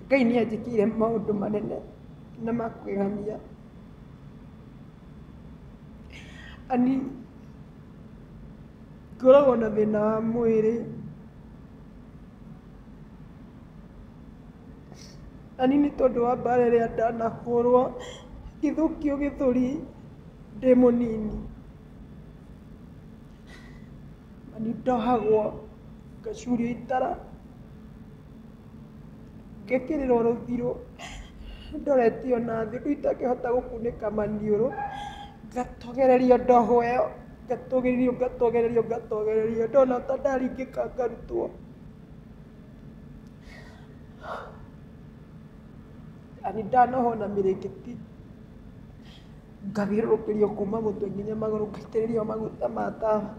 A: Ngai nĩ anjĩkĩire maũndũ manene na ma kũgegania. Ani ngoragwo na thĩna wa mwĩrĩ, ani nĩ tondũ wa mbara ĩrĩa ndanahũrwo, ngĩthũkio gĩthũri ndĩ mũnini. Ani ndohagwo, ngacurio itara, ngekĩrĩrwo rũthirũ ndoretio na thĩ, ũndũ itangĩhota gũkunĩka maniũrũ, ngatogererio ndogo ĩyo, ngatogererio, ndona ta ndaringĩka ngarutwo. Ani ndanohwo na mĩrĩngĩti, ngathiũrũrũkĩrio kuma mũtwe nginya magũrũ, ngaitĩrĩrio maguta ma tawa,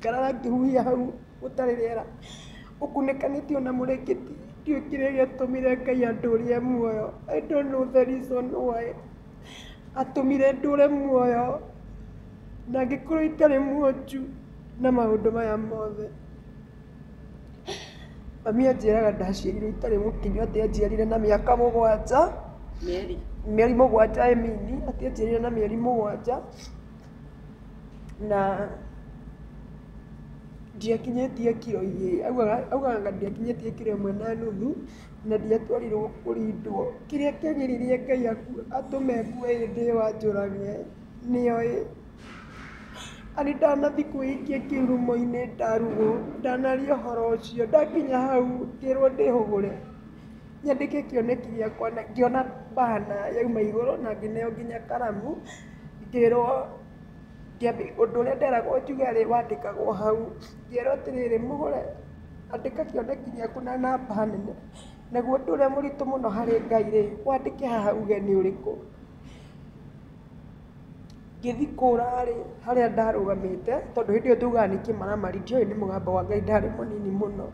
A: ngarara ngĩhuhia hau gũtarĩ rĩera, ũkunĩkanĩtio na mũrĩngĩti. Ndiũĩ kĩrĩa gĩatũmire Ngai andũrie muoyo. I don't know the reason why atũmire ndũre muoyo, na ngĩkorwo itarĩ mwonju na maũndũ maya mothe. Mami anjĩraga ndaciarirwo itarĩ mũkinyu, atĩ anjiarire na mĩaka 7, mĩeri 7 I mean, atĩ anjiarire na mĩeri 7, na ndiakinyĩtie kiro 2, augaga ndiakinyĩtie kiro 1.5, na ndiatwarirwo kũrindwo. Kĩrĩa kĩagĩrĩire Ngai atũme ngue hĩndĩ ĩyo anjũrage nĩoĩ. Ani ndanathi kwĩikia kĩrumo-inĩ ndarugwo, ndanaria ũhoro ũcio, ndakinya hau ngĩrwo ndĩhũgũre nyandĩke kĩoneki gĩakwa, na ngĩona bana yauma igũrũ na ngĩneo nginya karamu, ngĩrwo ũndũ ũrĩa nderagwo njuge rĩ wandĩkagwo hau, ngĩrwo atĩrĩrĩ mũgũre, andĩka kĩoneki gĩaku na namba nene, naguo ũndũ ũrĩa mũritũ mũno harĩ Ngai rĩ, wandĩke haha uge nĩ ũrĩkũ. Ngĩthi kũra rĩ, harĩa ndarũgamĩte, tondũ hĩndĩ ĩyo tugaga nĩ kĩmaramari, ndiũĩ nĩ mũgambo wa Ngai, ndarĩ mũnini mũno,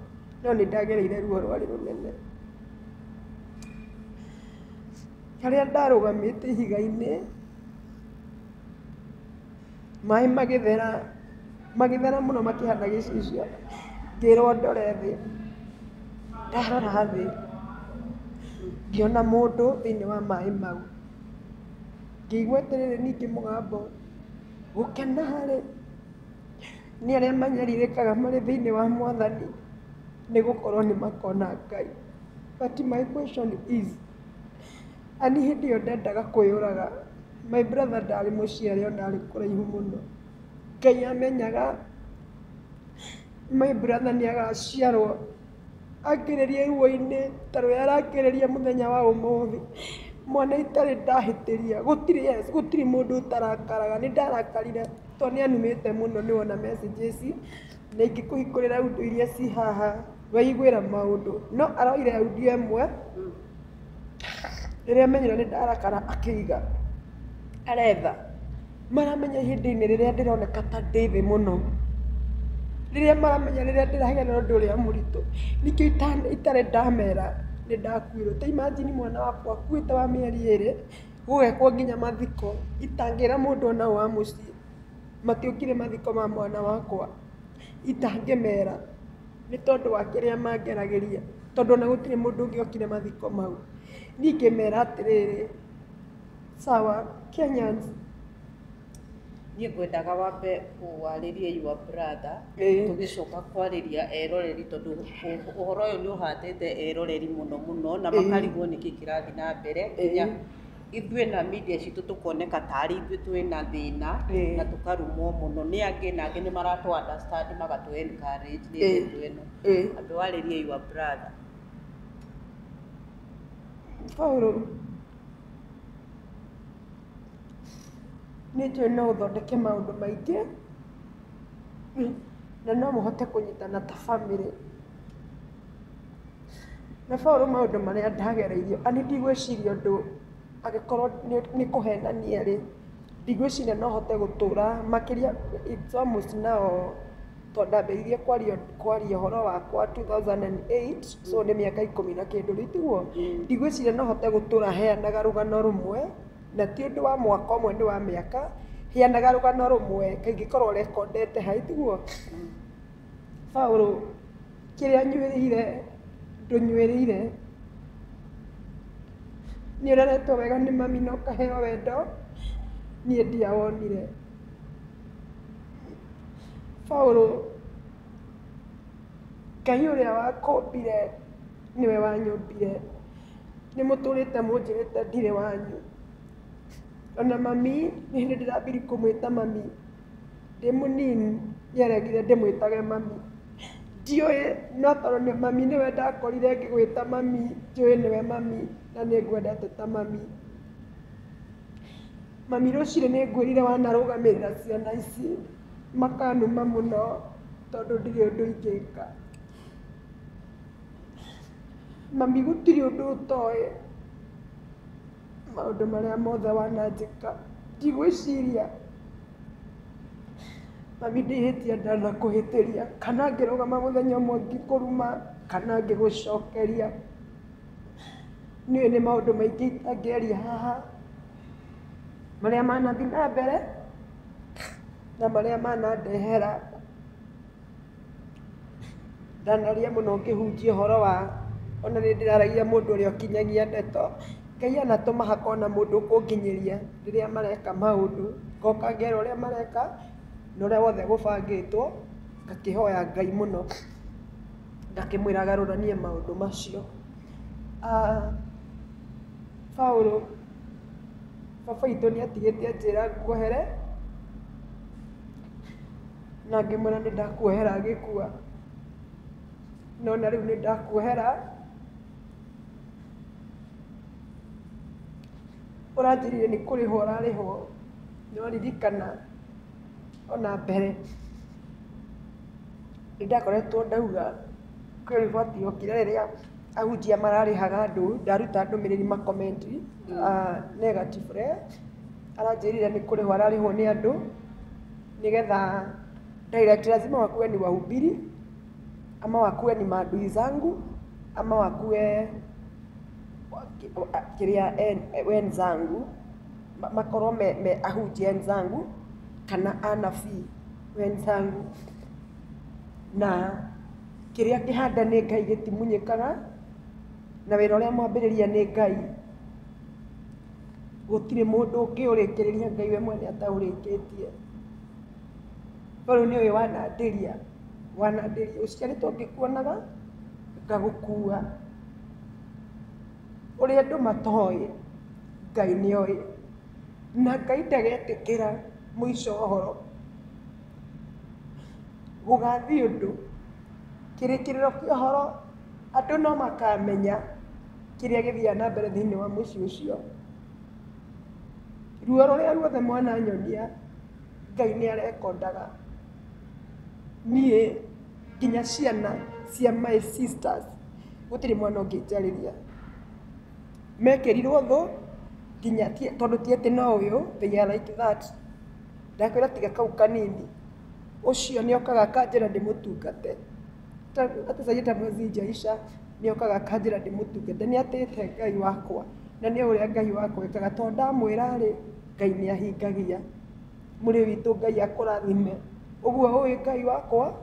A: no nĩ ndagereire ruo rwarĩ rũnene. Harĩa ndarũgamĩte ihiga-inĩ, maĩ magĩthera mũno makĩhana gĩcicio, ngĩrwo ndore thĩ. Ndarora thĩ, ngĩona mũndũ thĩinĩ wa maĩ mau, ngĩigua atĩrĩrĩ ningĩ mũgambo, gũkena rĩ nĩ arĩa manyarirĩkaga marĩ thĩinĩ wa Mwathani, nĩ gũkorwo nĩ makona Ngai. But my question is, ani hĩndĩ ĩyo ndendaga kwĩyũraga, my brother ndarĩ mũciare, ona arĩ kũraihu mũno. Ngai amenyaga my brother nĩ agaciarwo akĩrĩrie ruo-inĩ ta rũrĩa arakĩrĩria mũthenya wa ũmũthĩ. Mwana itarĩ ndahĩtĩria, gũtirĩ mũndũ ũtarakaraga, nĩ ndarakarire. to nĩ anumĩte mũno nĩ wona messages na ingĩkũhingũrĩra audio iria ci haha waiguĩra maũndũ no aroire audio ĩmwe rĩrĩa amenyire nĩ ndarakara akĩiga aretha maramenya ihinda-inĩ rĩrĩa ndĩroneka ta ndĩ thĩ mũno rĩrĩa maramenya rĩrĩa ndĩragĩa na ũndũ ũrĩa mũritũ nĩkĩo itarĩ ndamera nĩ ndakuĩrwo ta imagine mwana wakwa akuĩte wa mĩeri 2 gũgekwo nginya mathiko itangĩra mũndũ ona wa mũciĩ matiũkire mathiko ma mwana wakwa itangĩmera nĩ tondũ wa kĩrĩa mangeragĩria tondũ ona gũtirĩ mũndũ ũngĩ okire mathiko mau ningĩmera atĩrĩrĩ sawa Kenyans
B: niĩ ngwendaga wambe warĩrie your brother tũgĩcoka kwarĩria eroreri tondũ ũhoro ũyũ nĩ ũhatĩte eroreri mũno na makarigwo nĩkĩ kĩrathiĩ na mbere nginya ithuĩ na media citũ tũkoneka tarĩ ithuĩ twĩna thĩna na tũkarumwo mũno nĩ angĩ na angĩ nĩ maratũ understand magatũ encourage nĩ ndeto ĩno ambe warĩrie your brother
A: Paulo nĩ njũĩ no ũthondeke maũndũ maingĩ na no mũhote kũnyitana ta bamĩrĩ na Paulo maũndũ marĩa ndagereirio ani ndigwĩciria ũndũ agĩkorwo nĩ kũhenania rĩ ndigwĩciria no hote gũtũra makĩria it's almost now tondũ ndambĩrĩirie kwaria ũhoro wakwa 2008 so nĩ mĩaka 10 na kĩndũ rĩu tiguo ndigwĩciria no hote gũtũra heanaga rũgano rũmwe na ti ũndũ wa mwaka ũmwe nĩ wa mĩaka heanaga rũgano rũmwe kaingĩkorwo rekondete haitiguo Paulo kĩrĩa nyuĩrĩire ndũnyuĩrĩire nĩ ũreretwo wega nĩ mami na ũkaheo wendo niĩ ndiawonire Paulo Ngai ũrĩa wakũmbire nĩwe wanyũmbire nĩ mũtũrĩte mũnjĩrĩte ndirĩ wanyu ona mami nĩ hĩndĩ ndĩrambiri kũmwĩta mami ndĩ mũnini nĩaregire ndĩmwĩtage mami ndiũĩ no tondũ mami nĩwe ndakorire ngĩgwĩta mami njũĩ nĩwe mami na nĩ ngwendete ta mami mami rũciinĩ nĩ ngwĩrire wanarũgamĩrĩra ciana ici makanuma mũno tondũ ndirĩ ũndũ ingĩka mami gũtirĩ ũndũ ũtoĩ maũndũ marĩa mothe wananjĩka ndigwĩciria mami ndĩhĩtia ndanakũhĩtĩria kana ngĩrũgama mũthenya ũmwe ngĩkũruma kana ngĩgũcokeria niĩ nĩ maũndũ maingĩ itangĩaria haha marĩa manathiĩ na mbere na marĩa manandehera ndanaria mũno ngĩhunjia ũhoro wa ona nĩ ndĩraragia mũndũ ũrĩa ũkinyagia ndeto Ngai anatũma hakona mũndũ ũkũnginyĩria rĩrĩa mareka maũndũ ngoka ngera ũrĩa mareka na ũrĩa wothe gũbangĩtwo ngakĩhoya Ngai mũno ngakĩmwĩra agarũranie maũndũ macio Paulo baba itũ nĩ atigĩte njĩra nguohere na ngĩmwĩra nĩ ndakuohera agĩkua no na rĩu nĩ ndakuohera ũranjĩrire nĩ kũrĩhwo ũrarĩhwo no ririkana ona mbere nĩ ndakoretwo ndauga kwĩ riboti yokire rĩrĩa ahunjia mararĩhaga andũ ndaruta ndũmĩrĩri makomenti negative aranjĩrire nĩ kũrĩhwo ararĩhwo nĩ andũ nĩgetha direct lazima wakuwe ni wahubiri ama wakuwe ni maadui zangu ama wakuwe kiria wenzangu makorwo me ahunjia wenzangu kana anabii wenzangu na kiria kihanda nĩ Ngai gĩtimunyĩkaga na wĩra ũrĩa mwambĩrĩria nĩ Ngai gũtirĩ mũndũ ũngĩũrĩkĩrĩria Ngai we mwene ataũrĩkĩtie Paulo nĩ ũyũ wanandĩria ũciarĩtwo ngĩkuonaga ngagũkua ũrĩa andũ matoĩ Ngai nĩoĩ na Ngai ndagetĩkĩra mũico ũhoro gũgathiĩ ũndũ kĩrĩkĩrĩro kĩa ũhoro andũ no makamenya kĩrĩa gĩthiaga na mbere thĩinĩ wa mũciĩ ũcio ruo rũrĩa ruothe mwana nyonia Ngai nĩ arekondaga niĩ nginya ciana cia my sisters gũtirĩ mwana ũngĩnjarĩria mekĩrirwo thũ nginya tondũ ti atĩ no ũyũ they are like that ndakwĩra tiga kau kanini ũcio nĩ okaga akanjĩra ndĩmũtungate atĩ Sayyida Mwezi Jaisha nĩ okaga akanjĩra ndĩmũtungate nĩ atĩte Ngai wakwa na nĩ ũrĩa Ngai wakwa ekaga tondũ ndamwĩra rĩ Ngai nĩ ahingagia mũrĩ witũ Ngai akũrathime ũguo ũĩ Ngai wakwa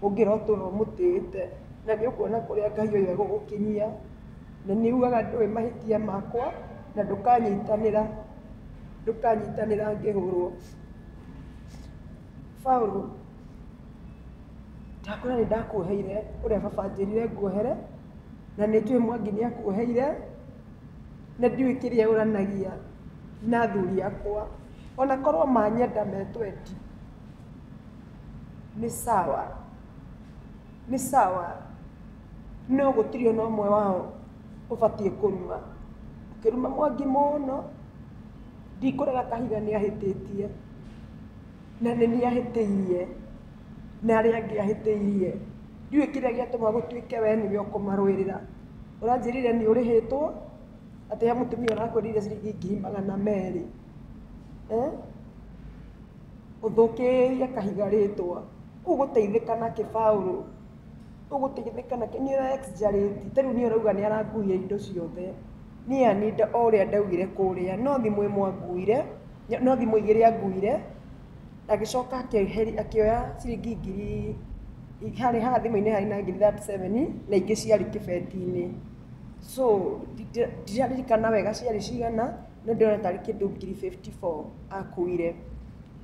A: ũngĩrotũra ũmũtĩĩte na nĩ ũkuona kũrĩa Ngai ũyũ egũgũkinyia na nĩ ugaga ndũĩ mahĩtia makwa na ndũkanyitanĩra ngĩhũrwo Paul ndakwĩra nĩ ndakuoheire ũrĩa baba njĩrire nguohere na nĩ njũĩ Mwangi nĩ akuoheire na ndiũĩ kĩrĩa ũranagia na athuri akwa ona korwo manyenda metwendi nĩ sawa no gũtirĩ ona ũmwe wao ũbatiĩ kũruma ũkĩruma Mwangi mũno ndikũrega Kahiga nĩ ahĩtĩtie na nĩ ahĩtĩirie na arĩa angĩ ahĩtĩirie ndiũĩ kĩrĩa gĩatũma gũtuĩke we nĩwe ũkũmarũĩrĩra ũranjĩrire nĩ ũrĩhĩtwo atĩ ya mũtumia ũrakwĩrĩire ciringi 200 ũthũkĩrie Kahiga rĩtwa ũgũteithĩka na kĩbaũrũ ũgũteithĩka na nĩ ũra exaggerate tarĩu nĩ ũrauga nĩ aranguire indo ciothe niĩ aninde o ũrĩa ndaugire kũrĩa no thimũ ĩmwe anguire no thimũ igĩrĩ anguire agĩcoka akĩoya ciringi ngiri harĩ haha thimũ-inĩ harĩ na ngiri 37 na ingĩ ciarĩ kĩbeti-inĩ so ndiraririkana wega ciarĩ cigana no ndĩrona tarĩ kĩndũ ngiri 54 akuire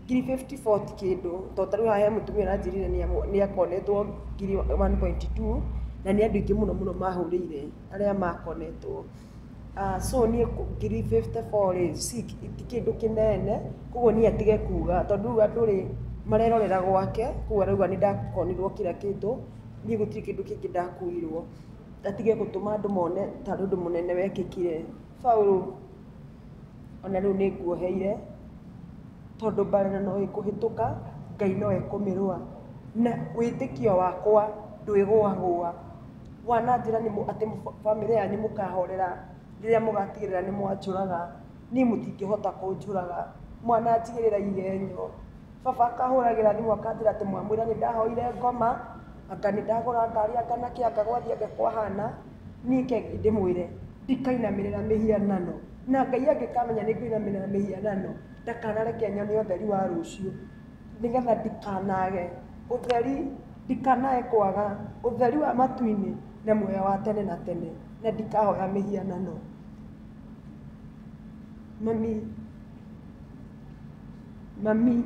A: ngiri 54 ti kĩndũ tondũ tarĩu haha he mũtumia aranjĩrire nĩ akonetwo ngiri 1.2 na nĩ andũ aingĩ mũno mahũrĩire arĩa makonetwo so niĩ ngiri 54 rĩ ti kĩndũ kĩnene koguo niĩ atige kuga tondũ rĩu andũ rĩ marerorera gwake koguo arauga nĩ ndakonirwo kĩrĩa kĩndũ niĩ gũtirĩ kĩndũ kĩngĩ ndakuirwo atige gũtũma andũ mone tarĩ ũndũ mũnene wekĩkire Paul ona rĩu nĩ nguoheire tondũ mbarana no ĩkũhĩtũka Ngai no ekũmĩrũa na wĩtĩkio wakwa ndwĩgũagũa wananjĩra atĩ bamĩrĩ yanyu mũkahorera rĩrĩa mũgatigĩrĩra nĩ mwanjũraga niĩ mũtingĩhota kũnjũraga mwananjigĩrĩra igenyo baba akahũragĩra thimũ akanjĩra atĩ mwamwĩra nĩ ndahoire ngoma anga nĩ ndagũra ngari anga na kĩanga gwathiĩ anga kwahana niĩ kengĩ ndĩmwĩre ndikainamĩrĩra mĩhianano na Ngai angĩkamenya nĩ ngũinamĩrĩra mĩhianano ndakanareke nyone ũtheri wa rũciũ nĩgetha ndikanage ũtheri ndikanage kwaga ũtheri wa matu-inĩ na muoyo wa tene na tene na ndikahoya mĩhianano mami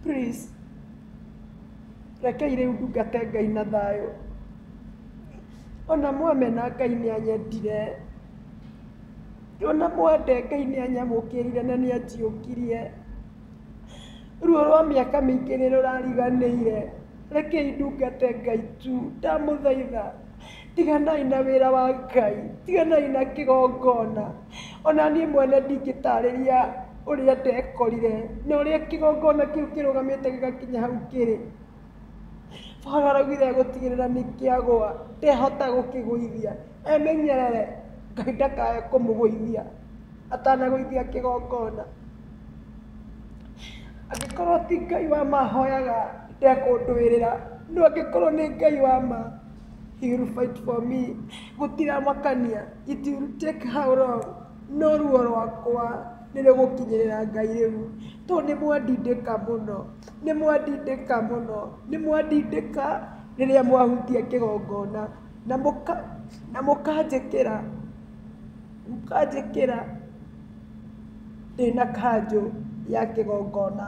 A: please rekei rĩu ndungate Ngai na thayũ ona mwamena Ngai nĩ anyendire ona mwende Ngai nĩ anyamũkĩrire na nĩ anjiũkirie ruo rwa mĩaka mĩingĩ nĩ rũrariganĩire rekei ndungate Ngai tu ndamũthaitha tiganai na wĩra wa Ngai tiganai na kĩgongona ona niĩ mwene ndingĩtarĩria ũrĩa ndekorire na ũrĩa kĩgongona kĩu kĩrũgamĩte gĩgakinya hau kĩrĩ Paul araugire gũtigĩrĩra nĩ kĩagũa ndehota gũkĩgũithia emenyerere Ngai ndakae kũmũgũithia atanagũithia kĩgongona angĩkorwo ti Ngai wa mahoyaga ndekũndũĩrĩra no angĩkorwo nĩ Ngai wa ma he will fight for me gũtiramakania it will take how long no ruo rwakwa nĩ rũgũkinyĩrĩra Ngai rĩu tondũ nĩ mwandindĩka rĩrĩa mwahutia kĩgongona na mũkanjĩkĩra ndĩna kanjũ ya kĩgongona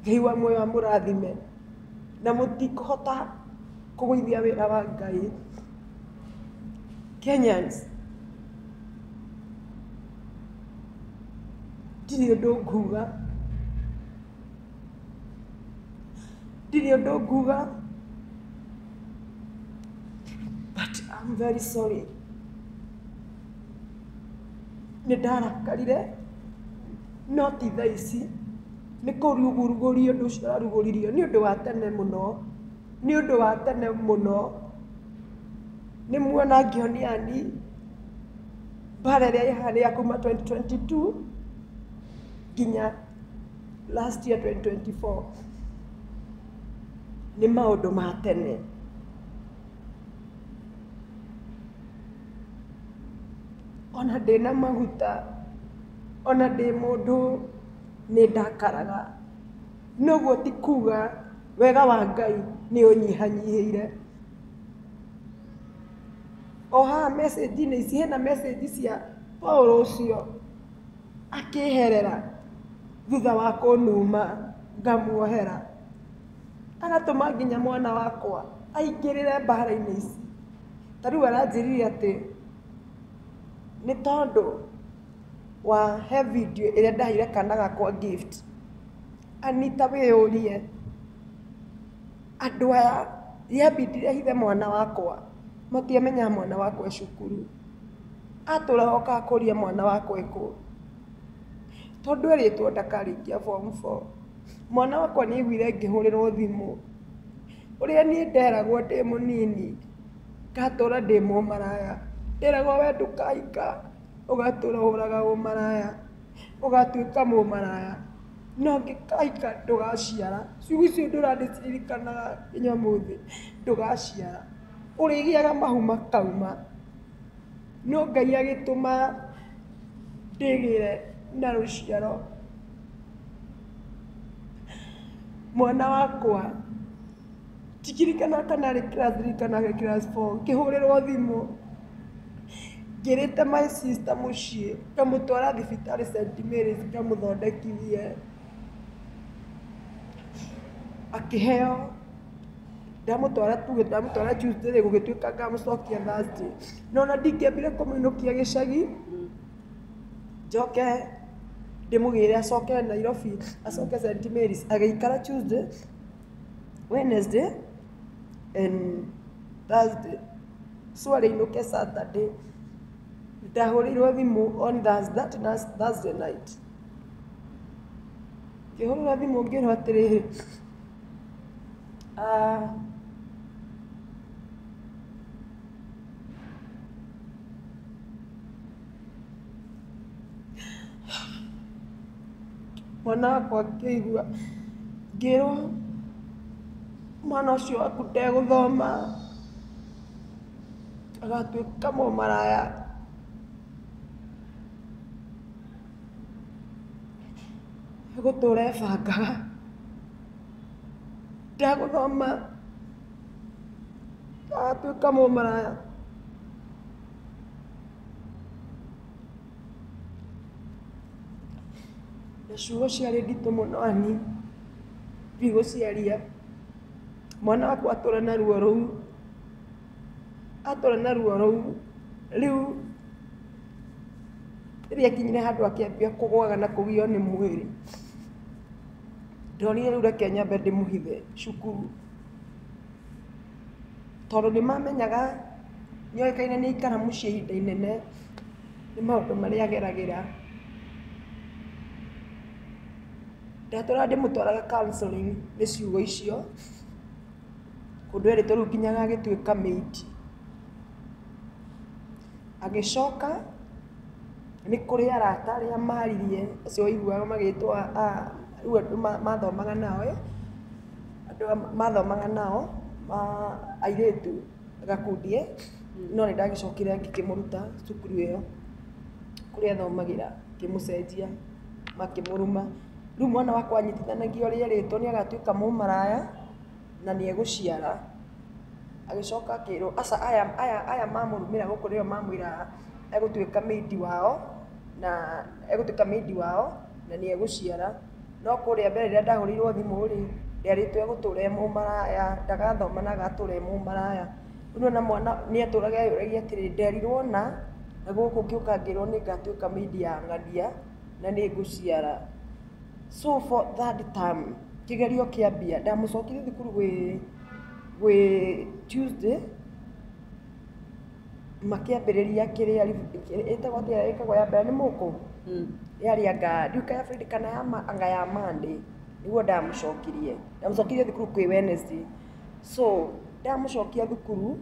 A: Ngai wa muoyo amũrathime na mũtikũhota kũgũithia wĩra wa Ngai Kenyans ndirĩ ũndũ nguga ndirĩ ũndũ nguga, but I'm very sorry. Nĩ ndarakarire, no ti thaa ici, nĩ kũrugũrugũrio ũndũ ũcio ũrarugũririo nĩ ũndũ wa tene mũno, nĩ ũndũ wa tene mũno. Nĩ muona ngĩoniani mbara ĩrĩa yaharĩa kuma 2022 nginya last year 2024 nĩ maũndũ ma tene. Ona ndĩna maguta, ona ndĩ mũndũ nĩ ndakaraga, noguo ti kuga wega wa Ngai nĩ ũnyihanyihĩire. O haha message-inĩ ici hena message cia Paul ũcio akĩherera thutha wa kũnuma ngamuohera, agatũma nginya mwana wakwa aingĩrĩre mbara-inĩ ici. Ta rĩu aranjĩrire atĩ nĩ tondũ wa he video ĩrĩa ndaheire kana gakwa gift. Anita wĩyũrie, andũ aya yambindire hithe mwana wakwa matiamenyaga mwana wakwa e cukuru, atũra oka akũria mwana wakwa ekũ, tondũ erĩtwo ndakarĩkia form 4. Mwana wakwa nĩ aiguire ngĩhũrĩrwo thimũ ũrĩa niĩ nderagwo ndĩ mũnini ngatũra ndĩ mũmaraya, nderagwo we ndũkahika ũgatũra ũraga ũmaraya, ũgatuĩka mũmaraya, no ngĩkahika ndũgaciara. Ciugo icio ndũrandĩririkanaga nginya ũmũthĩ, ndũgaciara, ũrĩgĩaga mahu makauma. No Ngai agĩtũma ndĩgĩre na rũciaro. Mwana wakwa tikirikana kana arĩ class 3 kana arĩ class 4, ngĩhũrĩrwo thimũ ngĩrĩte my sister mũciĩ, ngamũtwara thibitarĩ St. Mary's ngamũthondekithie, akĩheo. Ndamũtwara Tuesday gũgĩtuĩka ngamũcokia Thursday, no ona ndingĩambire kũmũinũkia gĩcagi njoke ndĩmũgĩre acoke Nairobi, acoke St. Mary's. Agĩikara Tuesday, Wednesday and Thursday, so arĩinũke Saturday. Ndahũrĩirwo thimũ on Thursday night, ngĩhũrĩrwo thimũ ngĩrwo atĩrĩrĩ, mwana wakwa akĩigua, ngĩrwo mwana ũcio waku ndegũthoma, agatuĩka mũmaraya. Gũtũra ebangaga, ndegũthoma, agatuĩka mũmaraya. Na ciugo ciarĩ nditũ mũno ani ndigũciaria. Mwana wakwa atũra na ruo rũu, atũra na ruo rũu. Rĩu rĩrĩa akinyire handũ akĩambia kũgwaga na kũgio nĩ mwĩrĩ, ndonire rĩu reke nyambe ndĩmũhithe cukuru, tondũ nĩmamenyaga nĩoĩkaine nĩ aikara mũciĩ ihinda inene, nĩ maũndũ marĩa ageragĩra. Ndatũra ndĩmũtwaraga counseling nĩ ciugo icio, kũndũ erĩtwo rĩu nginyaga agĩtuĩka maid. Agĩcoka nĩ kũrĩ arata arĩa maririe acio waiguaga magĩtwo rĩu andũ mathomaga nao, andũ mathomaga nao airĩtu gakundi, no nĩ ndagĩcokire ngĩkĩmũruta cukuru ĩyo kũrĩa athomagĩra, ngĩmũcenjia makĩmũruma. Rĩu mwana wakwa anyitithanagio ũrĩa erĩtwo nĩ agatuĩka mũmaraya na nĩ egũciara. Agĩcoka akĩrwo aca aya mamũrumĩra gũkũ nĩo mamwĩra egũtuĩka maid wao na egũtuĩka maid wao na nĩ egũciara. No kũrĩa mbere rĩrĩa ndahũrĩirwo thimũ rĩ, nderĩtwo egũtũra e mũmaraya, ndagathoma na agatũra e mũmaraya. Rĩu nĩwona mwana nĩ atũraga eyũragia atĩrĩ, nderirwo na gũkũ ngĩũka ngĩrwo nĩ ngatuĩka maid ya ng'ania na nĩ ngũciara. So for that time kigerio kiambia ndamucokirie thukuru gwi Tuesday makiambiriria kiria itagwo atia ikagwo ya mbere ni muku yari anga ndiuka ya Friday kana anga ya Monday niguo ndamucokirie thukuru kwi Wednesday so ndamucokia thukuru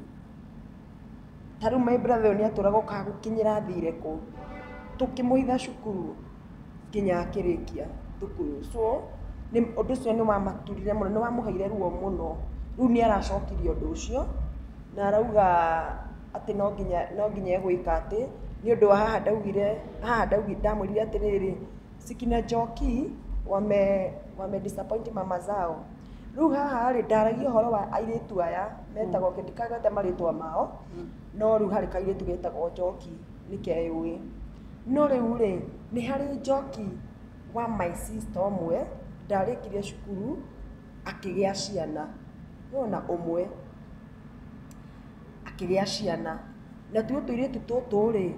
A: taru my brother ni aturaga ka gukinyira thire ku tukimuitha cukuru kinya akirikia thukuru so ni undu ucio ni wa maturire muno ni wa muheire ruo muno riu ni aracokirie undu ucio na arauga ati no nginya egwika ati ni undu wa haha ndaugire ndamwirire atiriri Sikina Njoki wame disappoint mama zao riu haha ri ndaragia horo wa airitu aya metagwo kindikagate maritwa mao no riu hari kairitu getagwo Njoki nikeyui no riu ri ni hari Njoki wa my sister omwe ndarikirie cukuru akigia ciana nona umwe akigia ciana na tuo tuiritu tutu ri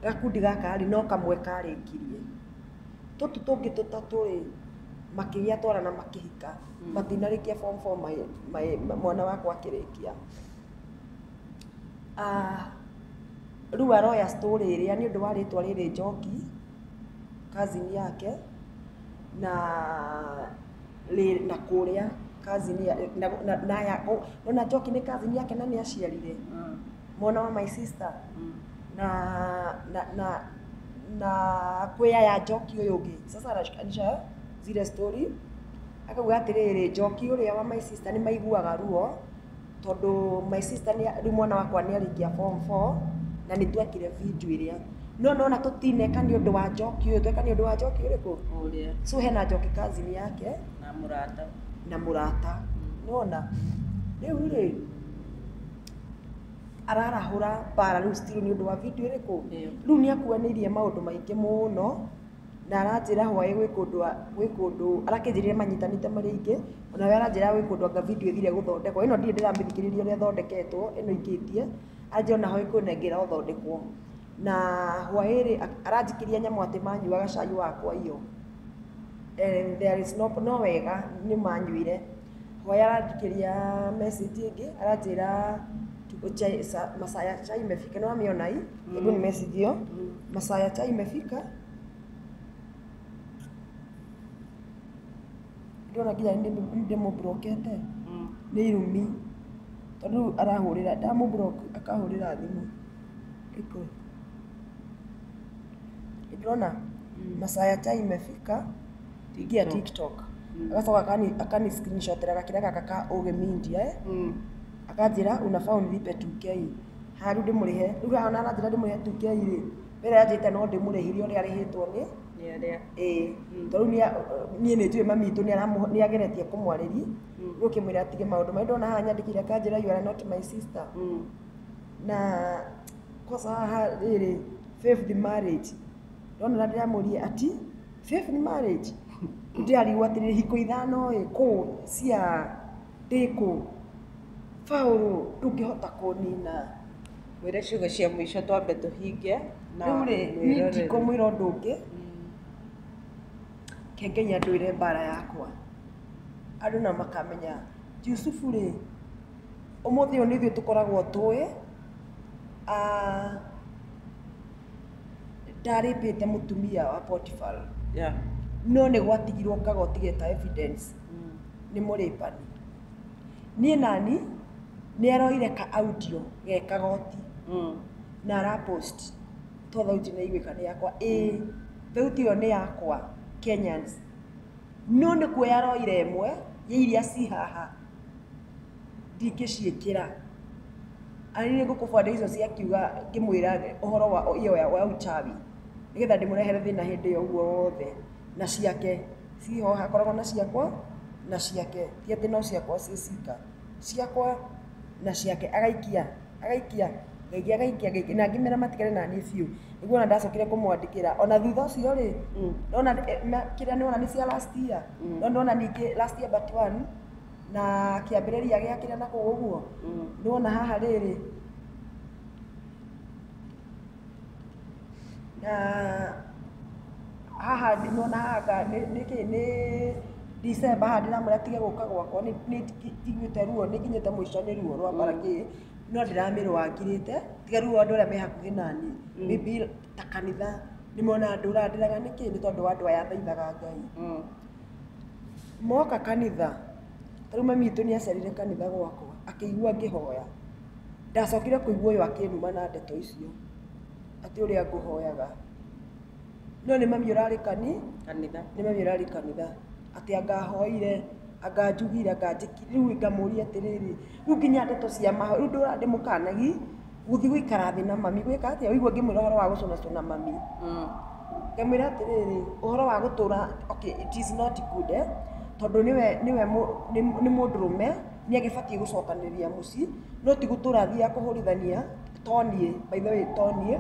A: gakundi gaka ri no kamwe karikirie tutu tungi tutatu ri makigia twarana makihika matinarikia form 4 mwana wakwa akirikia riu aroya story iria ni undu wa ritwa riri Njoki cousin yake na kuria cousin na ya na Njoki ni cousin yake na ni aciarire mwana wa my sister na kwea ya Njoki uyu ungi sasa arashikanisha zile story akauga atiriri Njoki uria wa my sister ni maiguaga ruo tondu my sister ni mwana wakwa ni arikia form 4 na ni twekire video iria no tutineka ni undu wa Njoki uyu tweka ni undu wa Njoki uriku uria so hena Njoki cousin yake na murata nona riu ri ararahura para riu still ni undu wa video iriku riu ni akuanirie maundu maingi muno na aranjira hwai gwi kundu arakinjirire manyitanite mari ingi ona we aranjira gwi kundu anga video ithire guthondekwo ino ndire ndiramithikiriria uria thondeketwo ino ikitie anjira na hoi kunengera uthondekwo na hwairi aranjikiria nyamu ati manyuaga cai wakwa iyo there is no wega ni manyuire hwai aranjikiria message ingi aranjira masaa ya chai imefika na wamiona hii hebu ni message hiyo masaa ya chai imefika ndona nginya ndimo brokete ni irumi tondu arahurira ndamu brok akahurira thimu iko ndona masaa ya chai imefika tigia TikTok agacoka akani screenshotera gakira gaka ka Oge Media akajira unafaa unilipe 2k haru ndimurihe riu ana anajira ndimurihe 2k ri mbere ajite no ndimurihirie uria arihitwo ni tondu nie ni njui mami itu ni ageretie kumwariri gukimwira atige maundu mai ndona haha nyandikire akajira you are not my sister na kosa haha riri faith marriage ndona ndiramurie ati faith marriage ndiriarigwo atiriri hiko ithano ku cia ndiku Paulo ndungihota kunina
B: wire ciugo cia mwisho twambe tuhinge
A: na riu ndikumwira undu ungi kengenya nduire mbara yakwa andu na makamenya Yusufu ri umuthi uyu nithio tukoragwo tui ndaripite mutumia wa Potiphar no ni gwatigirwo kagoti geta evidence ni muripani nie nani ni aroire ka audio ge kagoti na ara post to thauti na igwika ni yakwa thauti yo ni yakwa Kenyans no ni kuya aroire emwe ye iria ci haha ndingiciikira ani ni gukubanda icio cia kiuga ngimwira uhoro wa iyo wa uchawi nigetha ndimurehere thina hindi yo guothe na ciake ciho hakoragwo na ciakwa na ciake ti ati no ciakwa cicika ciakwa na ciake agaikia na ngimera matigare na ni biu niguo na ndacokire kumwandikira ona thutha ucio ri ndona kiria ni ona ni cia last year ndona ningi last year but one na kiambiriria gia kiria na kuguo ndona haha riri na haha ndona haga ni December handira mura tige guka gwakwa ni tigwite ruo ni kinyete mwico ni ruo rwa baraki no ndiramirwangirite tiga ruo andu aria me hakuhi nani maybe ta kanitha ni mona ndura ndiraga niki ni tondu wa andu aya thaithaga Ngai moka kanitha tari mami itu ni acerire kanitha gwakwa akigua ngihoya ndacokire kuigua uyu akinuma na ndeto icio ati uria nguhoyaga no ni mami urari kanitha ni mami urari kanitha ati angahoire anganjugire anganjikire riu ngamuria atiriri riu nginya ndeto cia maho riu ndura ndi mukanagi guthi guikara thi na mami gwika atia uigua ngimwira uhoro wa gucuna mami ngamwira atiriri uhoro wa gutura okay it is not good tondu ni mundurume ni agibatie gucokaniria muci no ti gutura thia kuhurithania tonie by the way tonie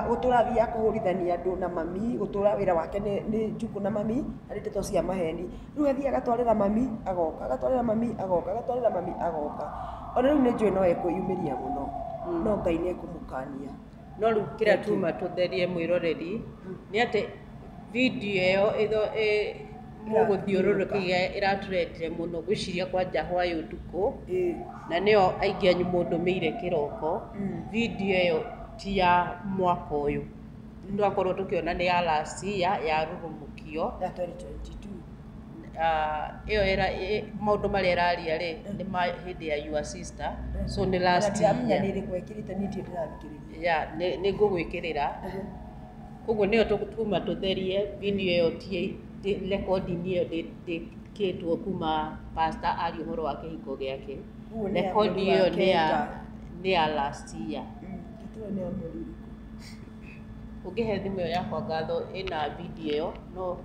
A: gutura thia kuhurithania andu na mami gutura wira wake ni njuku na mami ari ndeto cia maheni riu athia agatwarira mami agoka agatwarira mami agoka agatwarira mami agoka ona riu ni njui no ekwiyumiria muno no Ngai ni ekumukania
B: no riu kira tuma tutherie mwiroreri ni ati video iyo muguthiururukiga iraturetire muno gwiciria kwa Njahwa yutuku na nio aingi anyu mundumeire kiroko video iyo ti ya mwaka uyu twakorwo tukiona ni ya last year ya rurumukio
A: ya 2022
B: iyo era maundu maria iraria ri ni ma hindi ya your sister so ni last year
A: ni gwekirite ni ndirathikiriria
B: ya ni ngugwikirira koguo nio tukuma tutherie video iyo ti recording iyo ndikitwo kuma pastor ari uhoro wa kihiko giake recording iyo ni ya last year ugihe thimu iyo yakwa ngatho ina video iyo no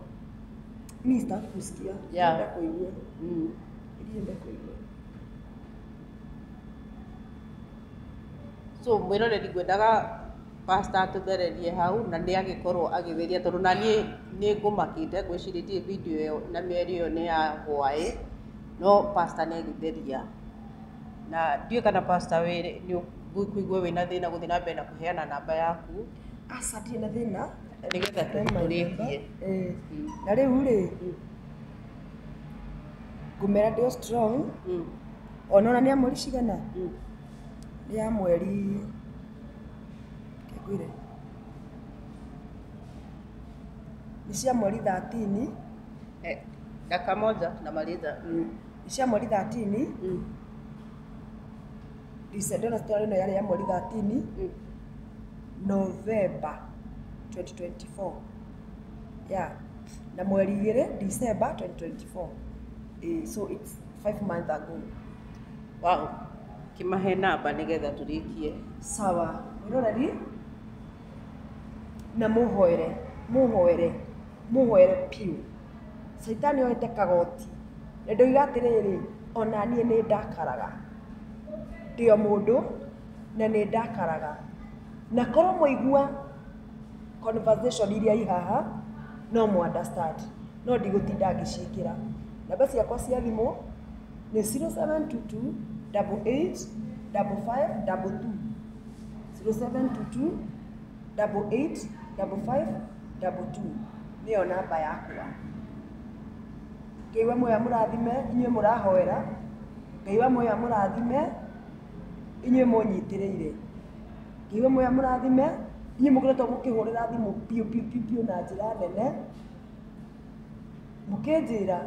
A: Mr. kusikia
B: nda
A: kuigua nda kuigua
B: so mwiroreri ngwendaga pastor atuthererie hau na ndi agikorwo agitheria tondu nani ni ngumakite gwiciritie video iyo na mieri iyo ni ya hwai no pastor ni agitheria na ndiwe kana pastor we ni kuigua wina thina guthi na mbere na kuheana namba yaku
A: asa ndi na thina
B: nigetha turikie
A: na riu ri ngumera ndio strong ona ni amweri cigana ni ya mweri kigwire ni cia mweri 13
B: daka moja na maliza
A: ni cia mweri 13 December story no yale ya mweri 13 November 2024 yeah na mweri 2 December 2024 so it's 5 months ago
B: wow kimahe namba nigetha turikie
A: sawa urorari na muhoere piu Saitani oete kagoti ndoiga atiriri ona nie ni ndakaraga ndio mundu na ni ndakaraga na korwo muigua conversation iria ihaha no mu understand no ndigutinda ngicikira namba ciakwa cia thimu ni 0722 88 55 22 0722 88 55 22 niyo namba yakwa Ngai moya murathime inywe murahoera Ngai moya murathime inywe munyitiriire Ngai moya murathime inywe mukoretwo mukihurira thimu piu na njira nene mukinjira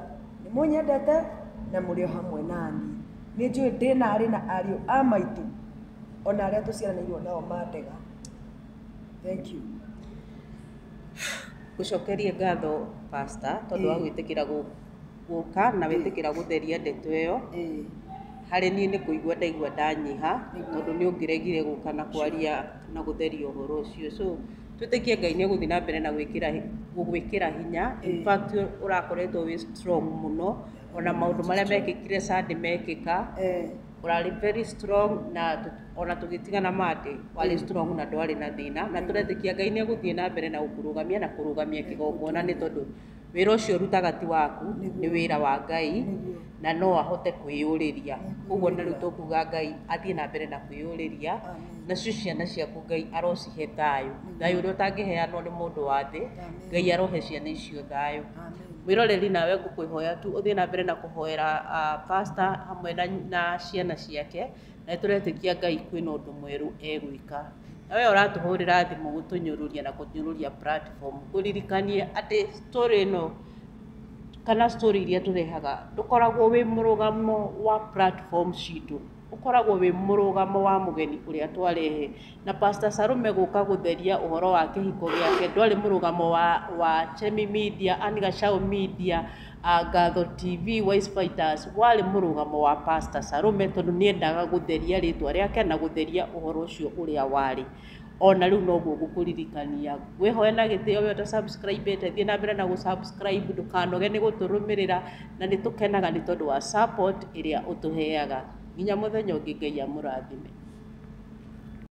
A: ni munyendete na muri hamwe nani ni njui ndina ari na ariu a maitu ona aria tuciaranirwo nao mandega thank you
B: gucokerie ngatho pastor tondu wa gwitikira guka na witikira gutheria ndeto iyo hari nie ni kuigua ndaigua ndanyiha tondu ni ungiregire guka na kwaria na gutheria uhoro ucio so twitikie Ngai ni guthi na mbere na gwikira hinya in fact urakoretwo wi strong muno ona maundu maria mekikire Sunday mekika urari very strong na ona tugitigana mate wali strong na ndwari na thina na turetikia Ngai ni guthie na mbere na gukurugamia na kurugamia kigongona ni tondu wira ucio rutaga ti waku ni wira wa Ngai na no ahote kwiyuriria uguo na riu tukuga Ngai athie na mbere na kwiyuriria na cio ciana ciaku Ngai arocihe thayo thayo uria utangiheanwo ni mundu wa thi Ngai arohe ciana icio thayo mwiroreri nawe ngũkwĩhoya tu ũthiĩ na mbere na kũhoera pastor hamwe na ciana ciake na tũretĩkia Ngai kwĩna ũndũ mwerũ egwĩka. Na we ũratũhũrĩra thimũ gũtũnyũrũria na kũnyũrũria platform kũririkanie atĩ story ĩno kana story iria tũrehaga ndũkoragwo wĩ mũrũgamo wa platform citũ, ũkoragwo wĩ mũrũgamo wa mũgeni ũrĩa twarehe. Na Pastor Salome gũka gũtheria ũhoro wa kĩhiko gĩake ndwarĩ mũrũgamo wa Chemi Media, Anne Gacaũ Media, Ngatho TV, Wise Fighters, warĩ mũrũgamo wa Pastor Salome tondũ nĩendaga gũtheria rĩtwa rĩake na gũtheria ũhoro ũcio ũrĩa warĩ. Ona rĩu noguo ngũkũririkania wĩhoe na gĩtĩo we ũtasubscribĩte thiĩ na mbere na gũsubscribe, ndũkanoge nĩ gũtũrũmĩrĩra na nĩ tũkenaga nĩ tondũ wa support ĩrĩa ũtũheaga. Nginya mũthenya ũngĩ Ngai amũrathime.